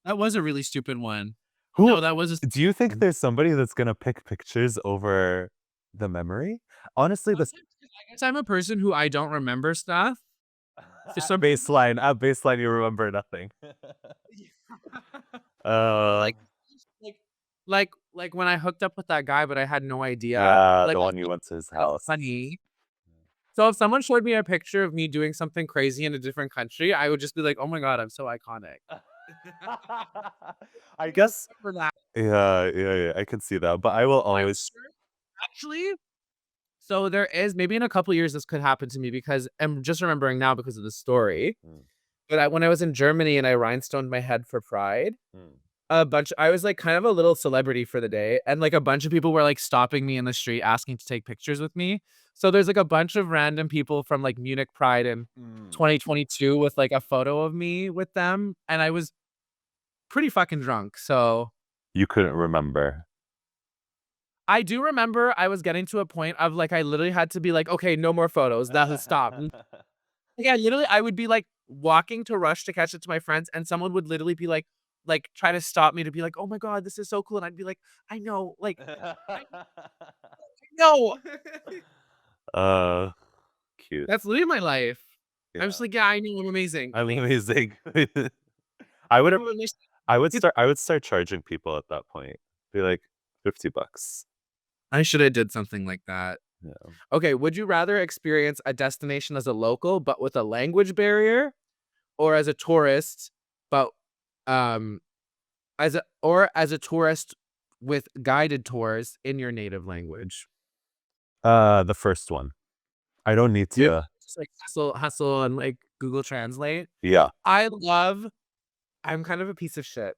that was a really stupid one. Who No, that was a do you think one. there's somebody that's gonna pick pictures over the memory? Honestly, this Sometimes 'cause I guess I'm a person who I don't remember stuff. For at some baseline, you remember nothing. Uh, like like like when I hooked up with that guy, but I had no idea, like, the I one you thought went to his it was house. funny. So if someone showed me a picture of me doing something crazy in a different country, I would just be like, "Oh my god, I'm so iconic." I guess For that. yeah, yeah, yeah, I can see that, but I will I'm always sure actually, so there is maybe in a couple years this could happen to me because I'm just remembering now because of the story, Mm, but when I was in Germany and I rhinestoned my head for Pride, mm. I was, like, kind of a little celebrity for the day, and, like, a bunch of people were, like, stopping me in the street asking to take pictures with me. So there's, like, a bunch of random people from, like, Munich Pride in Mm. 2022 with, like, a photo of me with them, and I was pretty fucking drunk, so You couldn't remember. I do remember I was getting to a point of, like, I literally had to be like, "Okay, no more photos, that has stopped." Yeah, literally, I would be, like, walking to rush to catch it to my friends, and someone would literally be like, try to stop me to be like, "Oh my god, this is so cool," and I'd be like, "I know, like, I know." Uh, cute. That's literally my life. I'm just Yeah. like, "Yeah, I know, I'm amazing." I'm amazing. I would Everyone wishes I would start charging people at that point. Be like, $50. I shoulda did something like that. Yeah. Okay, would you rather experience a destination as a local, but with a language barrier, or as a tourist, but, um, as a tourist with guided tours in your native language? The first one. I don't need Yeah. to Just, like, hustle and, like, Google Translate. yeah. I love I'm kind of a piece of shit.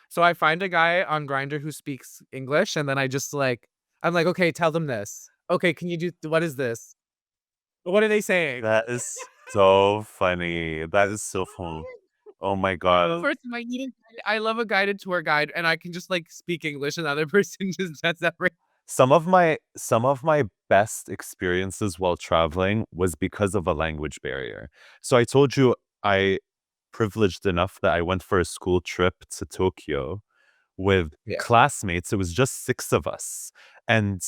So I find a guy on Grindr who speaks English, and then I'm like, "Okay, tell them this. Okay, can you do what is this? What are they saying?" That is so funny. That is so funny. Oh my god. First, I love a guided tour guide, and I can just, like, speak English, and the other person just does everything. some of my best experiences while traveling was because of a language barrier. So I told you I privileged enough that I went for a school trip to Tokyo with Yeah. classmates. It was just 6 of us. And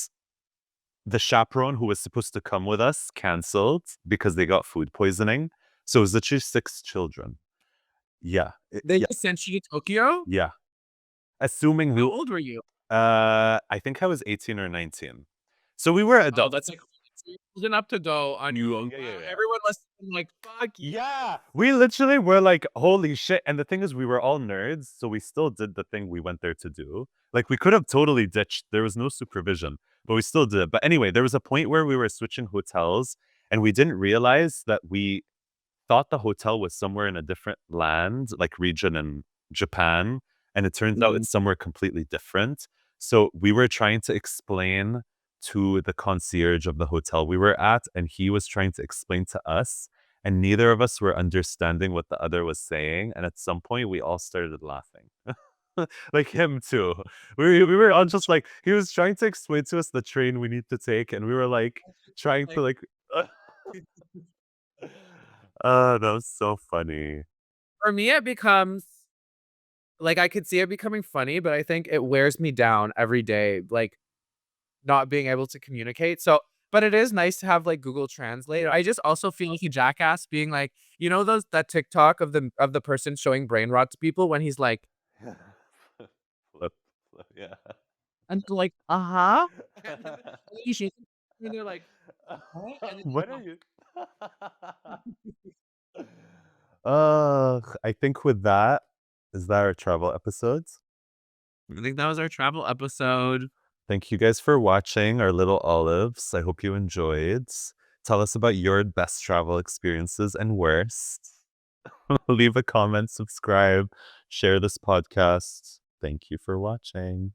the chaperone who was supposed to come with us canceled because they got food poisoning. So it was literally 6 children. Yeah. They Yeah. just sent you to Tokyo? Yeah. Assuming How who old were you? I think I was 18 or 19. So we were Oh, adults. that's like old enough to go on you. Yeah, yeah, yeah. Everyone listening like, "Fuck Yeah, we literally were like, holy shit. And the thing is, we were all nerds, so we still did the thing we went there to do. Like, we could have totally ditched, there was no supervision, but we still did. But anyway, there was a point where we were switching hotels, and we didn't realize that we thought the hotel was somewhere in a different land, like region in Japan, and it turns out Mhm. it's somewhere completely different. So we were trying to explain to the concierge of the hotel we were at, and he was trying to explain to us, and neither of us were understanding what the other was saying. And at some point, we all started laughing. Like him too. We were all just like, he was trying to explain to us the train we need to take, and we were like trying to Like, like that was so funny. for me, it becomes like, I could see it becoming funny, but I think it wears me down every day, like, not being able to communicate, so but it is nice to have, like, Google Translate. I just also feel like a jackass being like, you know those that TikTok of the person showing brain rot to people when he's like, Flip, flip, yeah. and they're like, "Uh-huh," and then and they're like, "What?" And then they What are go. you? I think with that, is that our travel episodes? I think that was our travel episode. Thank you guys for watching our little olives. I hope you enjoyed. Tell us about your best travel experiences and worst. Leave a comment, subscribe, share this podcast. Thank you for watching.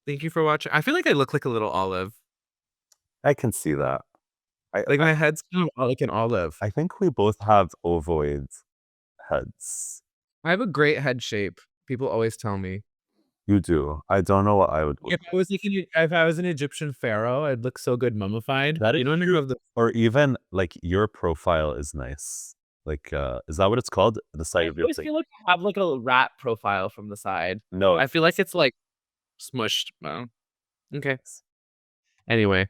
Thank you for watching. I feel like I look like a little olive. I can see that. I Like, my head's kind of like an olive. I think we both have ovoid heads. I have a great head shape. People always tell me. You do. I don't know what I would look. If I was an Egyptian pharaoh, I'd look so good mummified. That is You know when you true. have the Or even like your profile is nice. Like, is that what it's called? The I side of your always thing. feel like I have, like, a rat profile from the side. No, I feel like it's, like, smushed. Well, okay. Anyway.